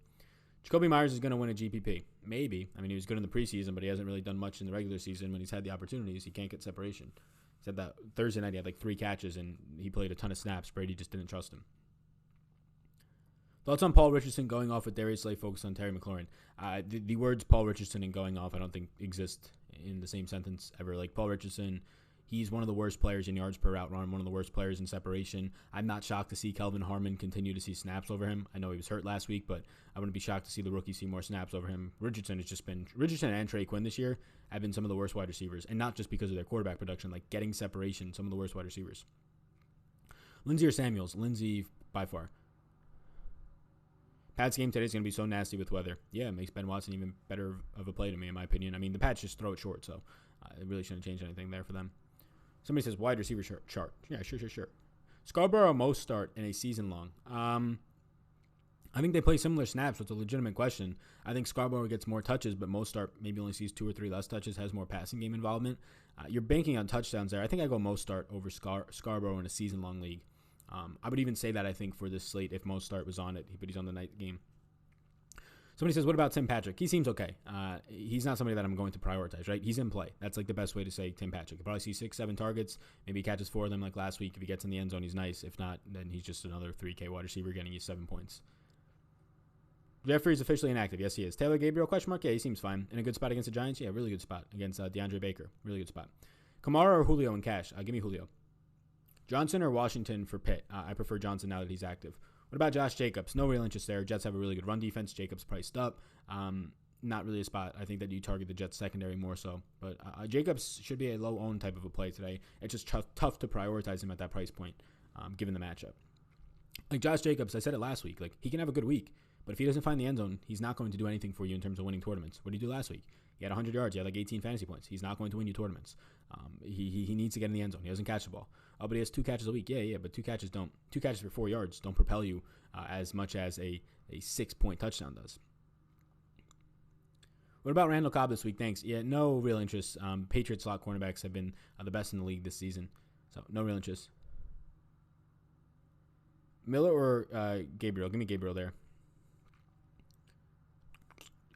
Jacoby Myers is going to win a GPP. Maybe. I mean, he was good in the preseason, but he hasn't really done much in the regular season. When he's had the opportunities, he can't get separation. He said that Thursday night he had like 3 catches, and he played a ton of snaps. Brady just didn't trust him. Thoughts on Paul Richardson going off with Darius Slay, focused on Terry McLaurin. The words Paul Richardson and going off I don't think exist in the same sentence ever. Like, Paul Richardson, he's one of the worst players in yards per route run, one of the worst players in separation. I'm not shocked to see Kelvin Harmon continue to see snaps over him. I know he was hurt last week, but I wouldn't be shocked to see the rookie see more snaps over him. Richardson and Trey Quinn this year have been some of the worst wide receivers, and not just because of their quarterback production, like getting separation, some of the worst wide receivers. Lindsey or Samuels? Lindsey by far. Pat's game today is going to be so nasty with weather. Yeah, it makes Ben Watson even better of a play to me, in my opinion. I mean, the Pats just throw it short, so it really shouldn't change anything there for them. Somebody says wide receiver chart. Yeah, sure. Scarborough most start in a season long. I think they play similar snaps, so it's a legitimate question. I think Scarborough gets more touches, but most start maybe only sees 2 or 3 less touches, has more passing game involvement. You're banking on touchdowns there. I think I go most start over Scarborough in a season long league. I would even say that, I think, for this slate if most start was on it, but he's on the night game. Somebody says, what about Tim Patrick? He seems okay. He's not somebody that I'm going to prioritize, right? He's in play. That's like the best way to say Tim Patrick. He'll probably see 6, 7 targets. Maybe he catches 4 of them like last week. If he gets in the end zone, he's nice. If not, then he's just another 3K wide receiver getting you 7 points. Jeffrey's officially inactive. Yes, he is. Taylor Gabriel, question mark? Yeah, he seems fine. In a good spot against the Giants? Yeah, really good spot against DeAndre Baker. Really good spot. Kamara or Julio in cash? Give me Julio. Johnson or Washington for Pitt? I prefer Johnson now that he's active. What about Josh Jacobs? No real interest there. Jets have a really good run defense. Jacobs priced up. Not really a spot. I think that you target the Jets secondary more so. But Jacobs should be a low-owned type of a play today. It's just tough to prioritize him at that price point, given the matchup. Like Josh Jacobs, I said it last week. Like, he can have a good week, but if he doesn't find the end zone, he's not going to do anything for you in terms of winning tournaments. What did he do last week? He had 100 yards. He had like 18 fantasy points. He's not going to win you tournaments. He needs to get in the end zone. He doesn't catch the ball. But he has 2 catches a week. Yeah, but 2 catches for 4 yards don't propel you as much as a 6-point touchdown does. What about Randall Cobb this week? Thanks. Yeah, no real interest. Patriots slot cornerbacks have been the best in the league this season, so no real interest. Miller or Gabriel? Give me Gabriel there.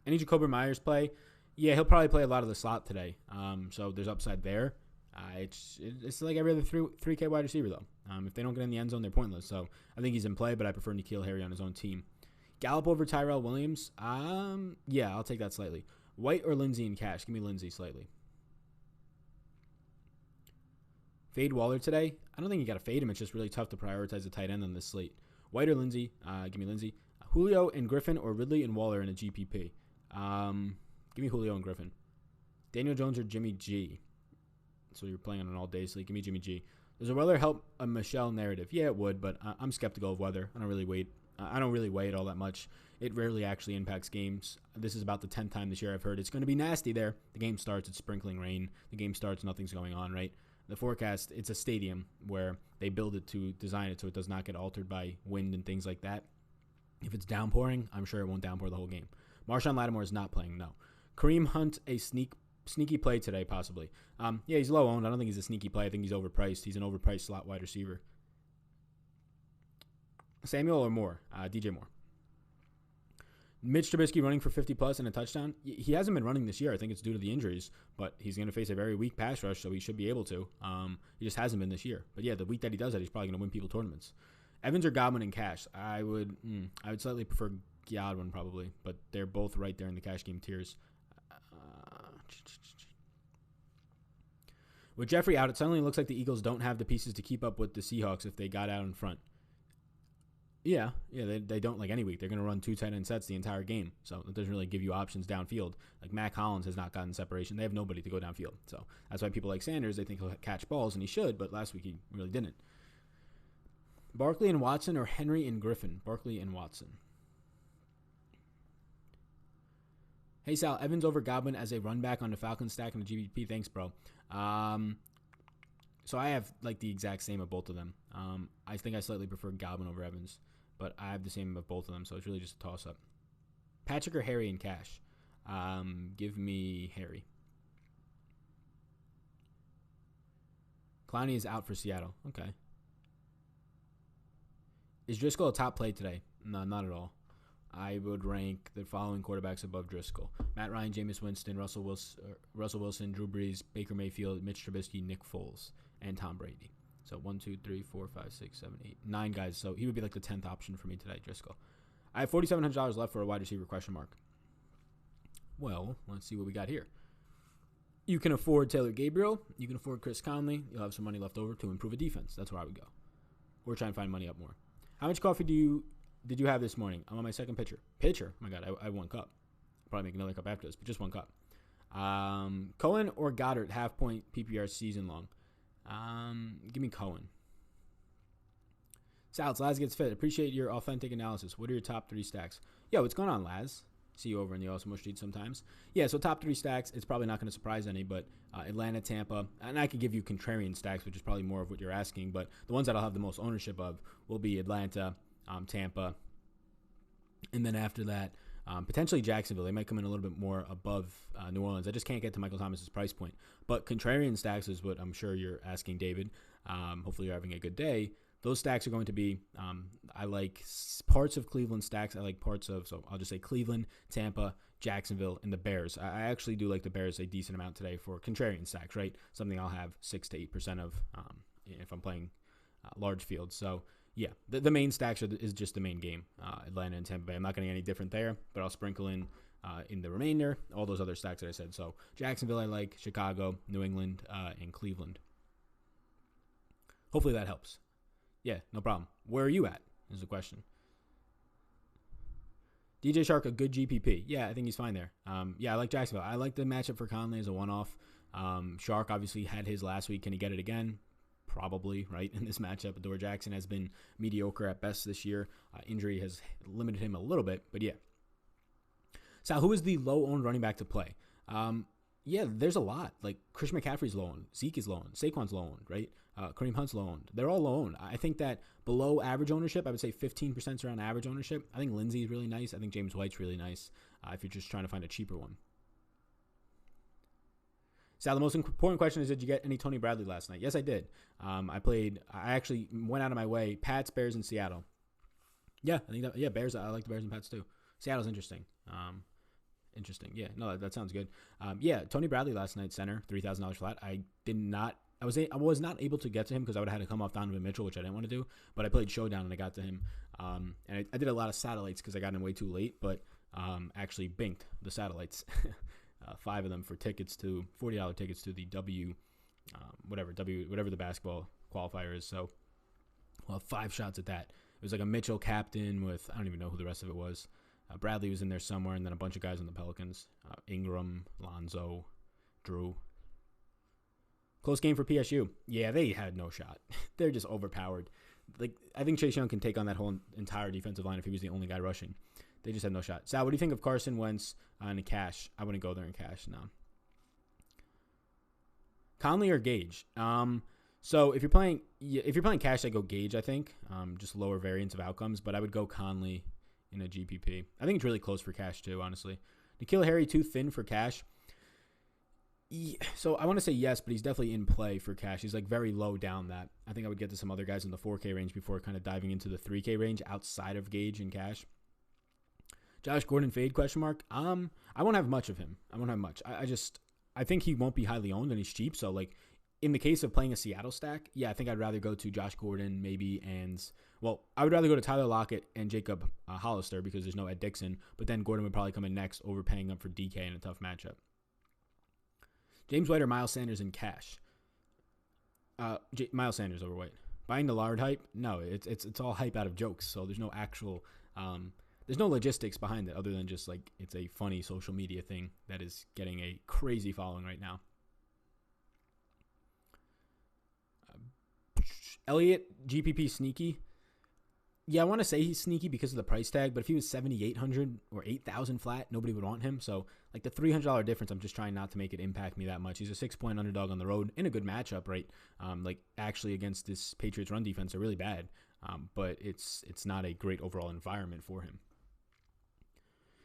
Any Jacoby Myers play? Yeah, he'll probably play a lot of the slot today. So there's upside there. It's like every other 3K wide receiver, though. If they don't get in the end zone, they're pointless. So I think he's in play, but I prefer N'Keal Harry on his own team. Gallup over Tyrell Williams? Yeah, I'll take that slightly. White or Lindsey in cash? Give me Lindsey slightly. Fade Waller today? I don't think you got to fade him. It's just really tough to prioritize a tight end on this slate. White or Lindsey? Give me Lindsey. Julio and Griffin or Ridley and Waller in a GPP? Give me Julio and Griffin. Daniel Jones or Jimmy G? So you're playing on an all-day slate. Give me Jimmy G. Does a Weather help a Michelle narrative? Yeah, it would, but I'm skeptical of Weather. I don't really weigh it all that much. It rarely actually impacts games. This is about the 10th time this year I've heard it's going to be nasty there. The game starts, it's sprinkling rain. The game starts, nothing's going on, right? The forecast, it's a stadium where they build it to design it so it does not get altered by wind and things like that. If it's downpouring, I'm sure it won't downpour the whole game. Marshawn Lattimore is not playing, no. Kareem Hunt, a sneaky play today, possibly. Yeah, he's low owned. I don't think he's a sneaky play. I think he's overpriced. He's an overpriced slot wide receiver. Samuel or Moore? DJ Moore. Mitch Trubisky running for 50-plus and a touchdown. He hasn't been running this year. I think it's due to the injuries, but he's going to face a very weak pass rush, so he should be able to. He just hasn't been this year. But yeah, the week that he does that, he's probably going to win people tournaments. Evans or Godwin in cash? I would slightly prefer Godwin probably, but they're both right there in the cash game tiers. With Jeffrey out, it suddenly looks like the Eagles don't have the pieces to keep up with the Seahawks if they got out in front. Yeah, they don't like any week. They're going to run 2 tight end sets the entire game, so it doesn't really give you options downfield. Like Mac Hollins has not gotten separation. They have nobody to go downfield, so that's why people like Sanders, they think he'll catch balls, and he should, but last week he really didn't. Barkley and Watson or Henry and Griffin? Barkley and Watson. Hey, Sal, Evans over Godwin as a run back on the Falcons stack in the GVP. Thanks, bro. So I have like the exact same of both of them. I think I slightly prefer Godwin over Evans, but I have the same of both of them, so it's really just a toss-up. Patrick or Harry in cash? Give me Harry. Clowney is out for Seattle. Okay. Is Driscoll a top play today? No, not at all. I would rank the following quarterbacks above Driscoll: Matt Ryan, Jameis Winston, Russell Wilson, Drew Brees, Baker Mayfield, Mitch Trubisky, Nick Foles, and Tom Brady. So 1, 2, 3, 4, 5, 6, 7, 8, 9 guys. So he would be like the 10th option for me today, Driscoll. I have $4,700 left for a wide receiver question mark. Well, let's see what we got here. You can afford Taylor Gabriel. You can afford Chris Conley. You'll have some money left over to improve a defense. That's where I would go. Or try and find money up more. How much coffee did you have this morning? I'm on my second pitcher. Pitcher? Oh my God, I have 1 cup. I'll probably make another cup after this, but just 1 cup. Cohen or Goddard, half-point PPR season long? Give me Cohen. Sal's, Laz gets fit. Appreciate your authentic analysis. What are your top 3 stacks? Yo, what's going on, Laz? See you over in the Awesome Street sometimes. Yeah, so top 3 stacks. It's probably not going to surprise any, but Atlanta, Tampa, and I could give you contrarian stacks, which is probably more of what you're asking, but the ones that I'll have the most ownership of will be Atlanta, Tampa, and then after that, potentially Jacksonville. They might come in a little bit more above New Orleans. I just can't get to Michael Thomas's price point. But contrarian stacks is what I'm sure you're asking, David. Hopefully you're having a good day. Those stacks are going to be, I like parts of Cleveland stacks. I like parts of, so I'll just say Cleveland, Tampa, Jacksonville, and the Bears. I actually do like the Bears a decent amount today for contrarian stacks, right? Something I'll have 6 to 8% of if I'm playing large fields. So, yeah, the main stacks is just the main game, Atlanta and Tampa Bay. I'm not getting any different there, but I'll sprinkle in the remainder all those other stacks that I said. So, Jacksonville I like, Chicago, New England, and Cleveland. Hopefully that helps. Yeah, no problem. Where are you at is the question. DJ Shark, a good GPP. Yeah, I think he's fine there. Yeah, I like Jacksonville. I like the matchup for Conley as a one-off. Shark obviously had his last week. Can he get it again? Probably, right, in this matchup. Adore Jackson has been mediocre at best this year. Injury has limited him a little bit, but yeah. Sal, who is the low-owned running back to play? Yeah, there's a lot. Like, Christian McCaffrey's low-owned. Zeke is low-owned. Saquon's low-owned, right? Kareem Hunt's low-owned. They're all low-owned. I think that below average ownership, I would say 15% is around average ownership. I think Lindsey is really nice. I think James White's really nice if you're just trying to find a cheaper one. Sal, the most important question is, did you get any Tony Bradley last night? Yes, I did. I actually went out of my way. Pats, Bears, and Seattle. Yeah, I think that, Bears. I like the Bears and Pats too. Seattle's interesting. Interesting. Yeah, no, that sounds good. Yeah, Tony Bradley last night, center, $3,000 flat. I was not able to get to him because I would have had to come off Donovan Mitchell, which I didn't want to do. But I played Showdown and I got to him. And I did a lot of satellites because I got in way too late, but actually binked the satellites. 5 of them for tickets to $40 tickets to the whatever the basketball qualifier is. So we'll have 5 shots at that. It was like a Mitchell captain with, I don't even know who the rest of it was. Bradley was in there somewhere, and then a bunch of guys on the Pelicans. Ingram, Lonzo, Drew. Close game for PSU. Yeah, they had no shot. They're just overpowered. Like, I think Chase Young can take on that whole entire defensive line if he was the only guy rushing. They just had no shot. Sal, what do you think of Carson Wentz in cash? I wouldn't go there in cash, no. Conley or Gage? So if you're playing cash, I go Gage, I think. Just lower variance of outcomes, but I would go Conley in a GPP. I think it's really close for cash too, honestly. N'Keal Harry too thin for cash. Yeah, so I want to say yes, but he's definitely in play for cash. He's like very low down that. I think I would get to some other guys in the 4K range before kind of diving into the 3K range outside of Gage and cash. Josh Gordon fade question mark. I won't have much of him. I won't have much. I think he won't be highly owned and he's cheap. So like in the case of playing a Seattle stack, yeah, I think I'd rather go to Josh Gordon maybe I would rather go to Tyler Lockett and Jacob Hollister because there's no Ed Dixon, but then Gordon would probably come in next, overpaying up for DK in a tough matchup. James White or Miles Sanders in cash? Miles Sanders overweight. Buying the Lard hype? No, it's all hype out of jokes, so there's no actual there's no logistics behind it other than just like it's a funny social media thing that is getting a crazy following right now. Elliott, GPP sneaky. Yeah, I want to say he's sneaky because of the price tag, but if he was $7,800 or $8,000 flat, nobody would want him. So, like the $300 difference, I'm just trying not to make it impact me that much. He's a 6-point underdog on the road in a good matchup, right? Like actually against this Patriots run defense, they're really bad, but it's not a great overall environment for him.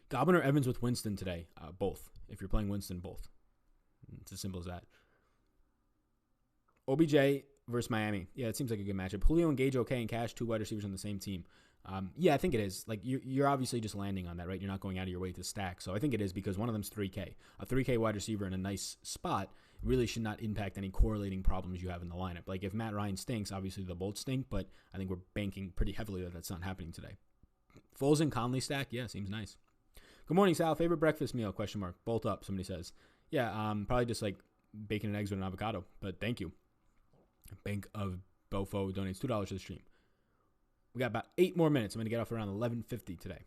Godwin or Evans with Winston today? Both. If you're playing Winston, both. It's as simple as that. OBJ versus Miami. Yeah, it seems like a good matchup. Julio and Gage okay in cash, 2 wide receivers on the same team. Yeah, I think it is. Like, you're obviously just landing on that, right? You're not going out of your way to stack. So I think it is because one of them's 3K. A 3K wide receiver in a nice spot really should not impact any correlating problems you have in the lineup. Like, if Matt Ryan stinks, obviously the both stink, but I think we're banking pretty heavily that that's not happening today. Foles and Conley stack? Yeah, seems nice. Good morning, Sal. Favorite breakfast meal? Question mark. Bolt up, somebody says. Yeah, probably just like bacon and eggs with an avocado, but thank you. Bank of Bofo donates $2 to the stream. We got about 8 more minutes. I'm going to get off around 11:50 today.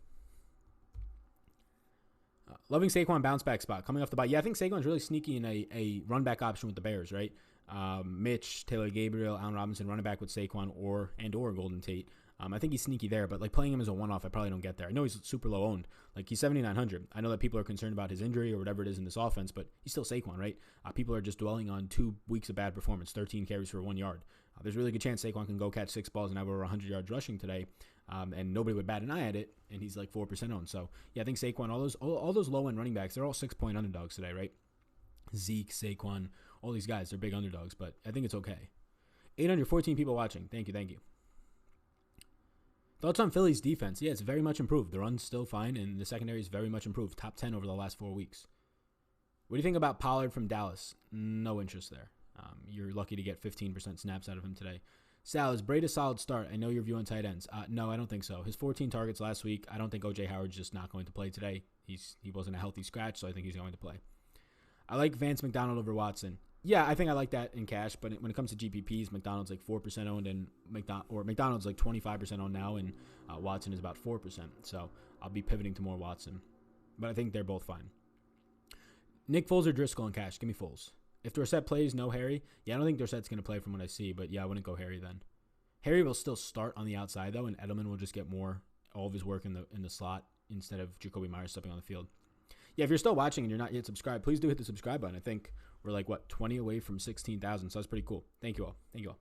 Loving Saquon bounce back spot. Coming off the bye. Yeah, I think Saquon's really sneaky in a run back option with the Bears, right? Mitch, Taylor Gabriel, Allen Robinson running back with Saquon or Golden Tate. I think he's sneaky there, but like playing him as a one-off, I probably don't get there. I know he's super low owned. Like he's 7,900. I know that people are concerned about his injury or whatever it is in this offense, but he's still Saquon, right? People are just dwelling on 2 weeks of bad performance, 13 carries for 1 yard. There's a really good chance Saquon can go catch 6 balls and have over 100 yards rushing today, and nobody would bat an eye at it, and he's like 4% owned. So yeah, I think Saquon, all those low-end running backs, they're all 6-point underdogs today, right? Zeke, Saquon, all these guys, they're big underdogs, but I think it's okay. 814 people watching. Thank you. Thoughts on Philly's defense? Yeah, it's very much improved. The run's still fine, and the secondary is very much improved. Top 10 over the last 4 weeks. What do you think about Pollard from Dallas? No interest there. You're lucky to get 15% snaps out of him today. Sal, is Braid a solid start? I know your view on tight ends. No, I don't think so. His 14 targets last week, I don't think O.J. Howard's just not going to play today. He wasn't a healthy scratch, so I think he's going to play. I like Vance McDonald over Watson. Yeah, I think I like that in cash, but when it comes to GPPs, McDonald's like 4% owned, and McDonald's like 25% owned now, and Watson is about 4%. So I'll be pivoting to more Watson, but I think they're both fine. Nick Foles or Driscoll in cash? Give me Foles. If Dorsett plays, no Harry. Yeah, I don't think Dorsett's going to play from what I see, but yeah, I wouldn't go Harry then. Harry will still start on the outside though, and Edelman will just get all of his work in the slot instead of Jacoby Myers stepping on the field. Yeah, if you're still watching and you're not yet subscribed, please do hit the subscribe button. I think we're like, 20 away from 16,000, so that's pretty cool. Thank you all.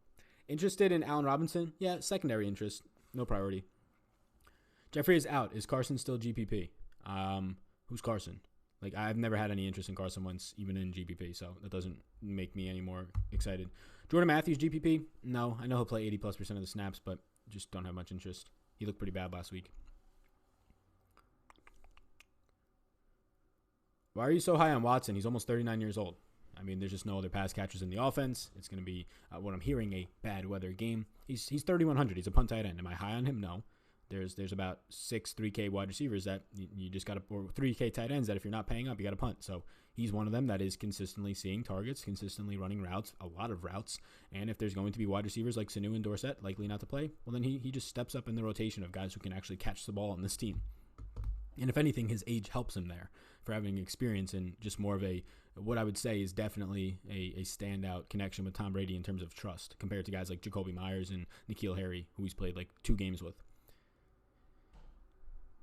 Interested in Allen Robinson? Yeah, secondary interest. No priority. Jeffrey is out. Is Carson still GPP? Who's Carson? Like, I've never had any interest in Carson Wentz, even in GPP, so that doesn't make me any more excited. Jordan Matthews, GPP? No, I know he'll play 80+% of the snaps, but just don't have much interest. He looked pretty bad last week. Why are you so high on Watson? He's almost 39 years old. I mean, there's just no other pass catchers in the offense. It's going to be, what I'm hearing, a bad weather game. He's 3,100. He's a punt tight end. Am I high on him? No. There's about 6 3K wide receivers that you just got to, or 3K tight ends that if you're not paying up, you got to punt. So he's one of them that is consistently seeing targets, consistently running routes, a lot of routes. And if there's going to be wide receivers like Sanu and Dorsett likely not to play, well, then he just steps up in the rotation of guys who can actually catch the ball on this team. And if anything, his age helps him there for having experience and just more of what I would say is definitely a standout connection with Tom Brady in terms of trust compared to guys like Jacoby Myers and N'Keal Harry, who he's played like 2 games with.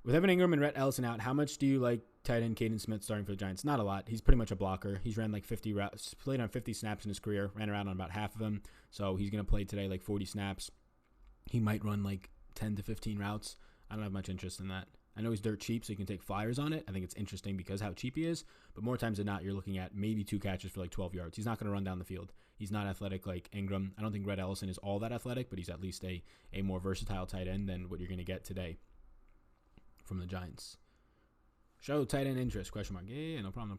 With Evan Ingram and Rhett Ellison out, how much do you like tight end Caden Smith starting for the Giants? Not a lot. He's pretty much a blocker. He's ran like 50 routes, played on 50 snaps in his career, ran around on about half of them. So he's going to play today like 40 snaps. He might run like 10 to 15 routes. I don't have much interest in that. I know he's dirt cheap, so you can take flyers on it. I think it's interesting because how cheap he is. But more times than not, you're looking at maybe 2 catches for like 12 yards. He's not going to run down the field. He's not athletic like Ingram. I don't think Rhett Ellison is all that athletic, but he's at least a more versatile tight end than what you're going to get today from the Giants. Show tight end interest, question mark. Yeah, no problem.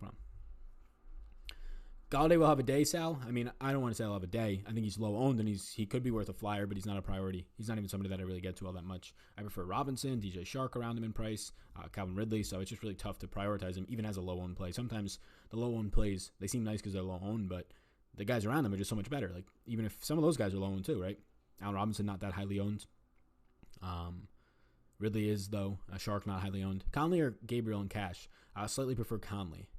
Galladay will have a day, Sal. I mean, I don't want to say he'll have a day. I think he's low owned and he could be worth a flyer, but he's not a priority. He's not even somebody that I really get to all that much. I prefer Robinson, DJ Shark around him in price, Calvin Ridley, so it's just really tough to prioritize him even as a low owned play. Sometimes the low owned plays, they seem nice because they're low owned, but the guys around them are just so much better. Like, even if some of those guys are low owned too, right? Allen Robinson, not that highly owned. Ridley is, though. Shark, not highly owned. Conley or Gabriel in cash? I slightly prefer Conley.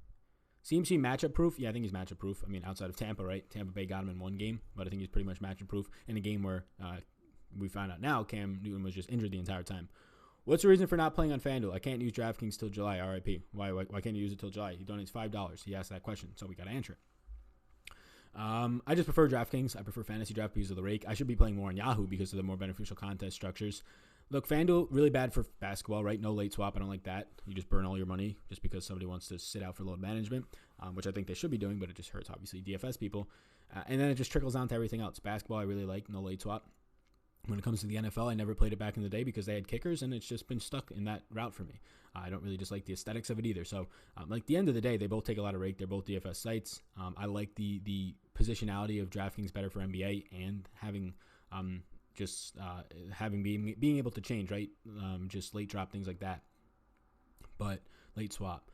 CMC matchup proof? Yeah, I think he's matchup proof. I mean, outside of Tampa, right? Tampa Bay got him in 1 game, but I think he's pretty much matchup proof in a game where we found out now Cam Newton was just injured the entire time. What's the reason for not playing on FanDuel? I can't use Draftkings till July, RIP. Why can't you use it till July? He donates $5. He asked that question, so we got to answer it. I just prefer Draftkings. I prefer FantasyDraft because of the rake. I should be playing more on Yahoo because of the more beneficial contest structures. Look, FanDuel, really bad for basketball, right? No late swap. I don't like that. You just burn all your money just because somebody wants to sit out for load management, which I think they should be doing, but it just hurts, obviously, DFS people. And then it just trickles down to everything else. Basketball, I really like. No late swap. When it comes to the NFL, I never played it back in the day because they had kickers, and it's just been stuck in that route for me. I don't really just like the aesthetics of it either. So, like the end of the day, they both take a lot of rake. They're both DFS sites. I like the positionality of DraftKings better for NBA and having being able to change, right? Just late drop, things like that. But late swap.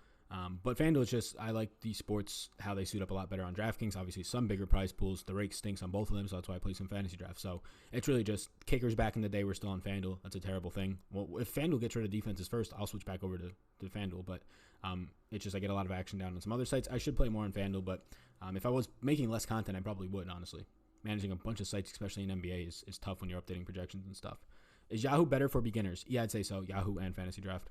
But FanDuel is just, I like the sports, how they suit up a lot better on DraftKings. Obviously, some bigger prize pools. The rake stinks on both of them, so that's why I play some fantasy draft. So it's really just kickers back in the day were still on FanDuel. That's a terrible thing. Well, if FanDuel gets rid of defenses first, I'll switch back over to FanDuel. But it's just I get a lot of action down on some other sites. I should play more on FanDuel, but if I was making less content, I probably would, honestly. Managing a bunch of sites, especially in NBA, is tough when you're updating projections and stuff. Is Yahoo better for beginners? Yeah, I'd say so. Yahoo and Fantasy Draft.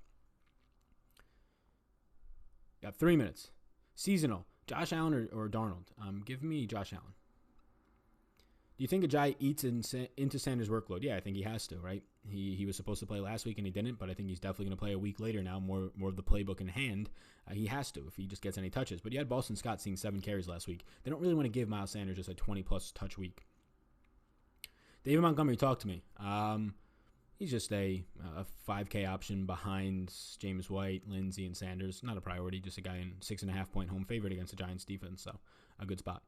Got 3 minutes. Seasonal. Josh Allen or Darnold? Give me Josh Allen. Do you think Ajayi eats into Sanders' workload? Yeah, I think he has to, right? He was supposed to play last week and he didn't, but I think he's definitely going to play a week later now, more of the playbook in hand. He has to if he just gets any touches. But you had Boston Scott seeing 7 carries last week. They don't really want to give Miles Sanders just a 20-plus touch week. David Montgomery, talk to me. He's just a 5K option behind James White, Lindsey, and Sanders. Not a priority, just a guy in 6.5-point home favorite against the Giants defense, so a good spot.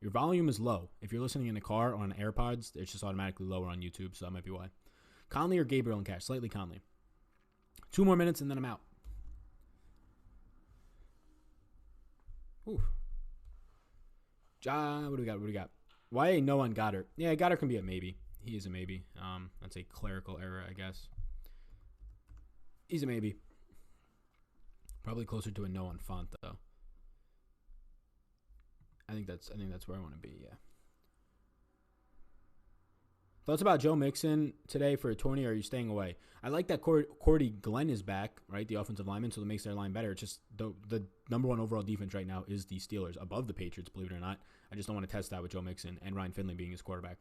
Your volume is low. If you're listening in a car or on AirPods, it's just automatically lower on YouTube, so that might be why. Conley or Gabriel in cash? Slightly Conley. 2 more minutes, and then I'm out. Ooh. What do we got? Why no on Goddard? Yeah, Goddard can be a maybe. He is a maybe. That's a clerical error, I guess. He's a maybe. Probably closer to a no on Font, though. I think that's where I want to be, yeah. Thoughts about Joe Mixon today for a tourney, or are you staying away? I like that Cordy Glenn is back, right, the offensive lineman, so it makes their line better. It's just the number one overall defense right now is the Steelers, above the Patriots, believe it or not. I just don't want to test that with Joe Mixon and Ryan Finley being his quarterback.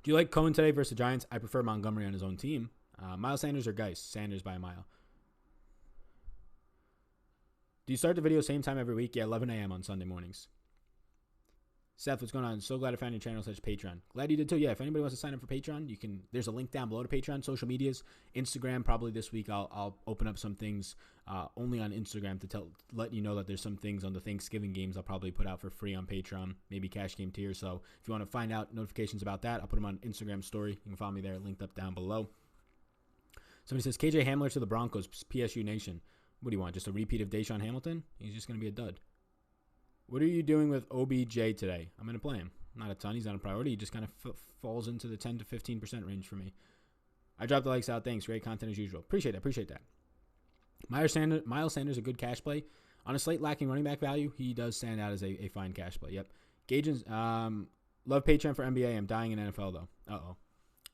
Do you like Cohen today versus the Giants? I prefer Montgomery on his own team. Miles Sanders or Geis? Sanders by a mile. Do you start the video same time every week? Yeah, 11 a.m. on Sunday mornings. Seth, what's going on? So glad I found your channel / Patreon. Glad you did too. Yeah, if anybody wants to sign up for Patreon, you can. There's a link down below to Patreon. Social medias, Instagram. Probably this week I'll open up some things only on Instagram to let you know that there's some things on the Thanksgiving games I'll probably put out for free on Patreon, maybe cash game tier. So if you want to find out notifications about that, I'll put them on Instagram story. You can follow me there, linked up down below. Somebody says KJ Hamler to the Broncos, PSU Nation. What do you want? Just a repeat of Deshaun Hamilton? He's just going to be a dud. What are you doing with OBJ today? I'm going to play him. Not a ton. He's not a priority. He just kind of falls into the 10 to 15% range for me. I dropped the likes out. Thanks. Great content as usual. Appreciate that. Miles Sanders, a good cash play. On a slate lacking running back value, he does stand out as a fine cash play. Yep. Gagens, love Patreon for NBA. I'm dying in NFL, though. Uh-oh.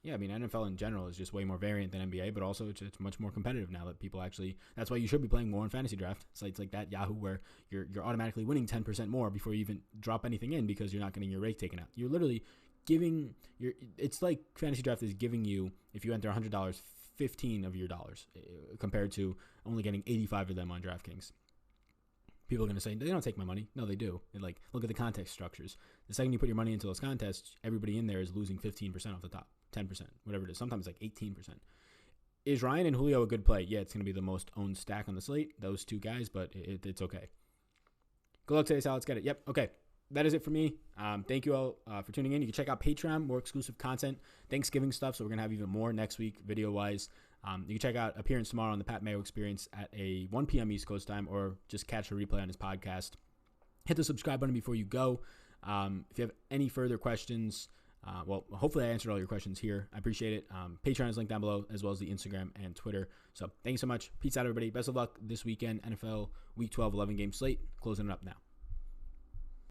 Yeah, I mean, NFL in general is just way more variant than NBA, but also it's much more competitive now that people actually, that's why you should be playing more in fantasy draft. Sites like that, Yahoo, where you're automatically winning 10% more before you even drop anything in because you're not getting your rake taken out. You're literally it's like fantasy draft is giving you, if you enter $100, 15 of your dollars compared to only getting 85 of them on DraftKings. People are going to say, they don't take my money. No, they do. And look at the context structures. The second you put your money into those contests, everybody in there is losing 15% off the top. 10%, whatever it is. Sometimes 18%. Is Ryan and Julio a good play? Yeah, it's going to be the most owned stack on the slate, those two guys, but it's okay. Good luck today, Sal. Let's get it. Yep, okay. That is it for me. Thank you all for tuning in. You can check out Patreon, more exclusive content, Thanksgiving stuff, so we're going to have even more next week video-wise. You can check out Appearance tomorrow on the Pat Mayo Experience at a 1 p.m. East Coast time, or just catch a replay on his podcast. Hit the subscribe button before you go. If you have any further questions, hopefully I answered all your questions here. I appreciate it. Patreon is linked down below, as well as the Instagram and Twitter. So thank you so much. Peace out, everybody. Best of luck this weekend. NFL Week 12 11-game slate. Closing it up now.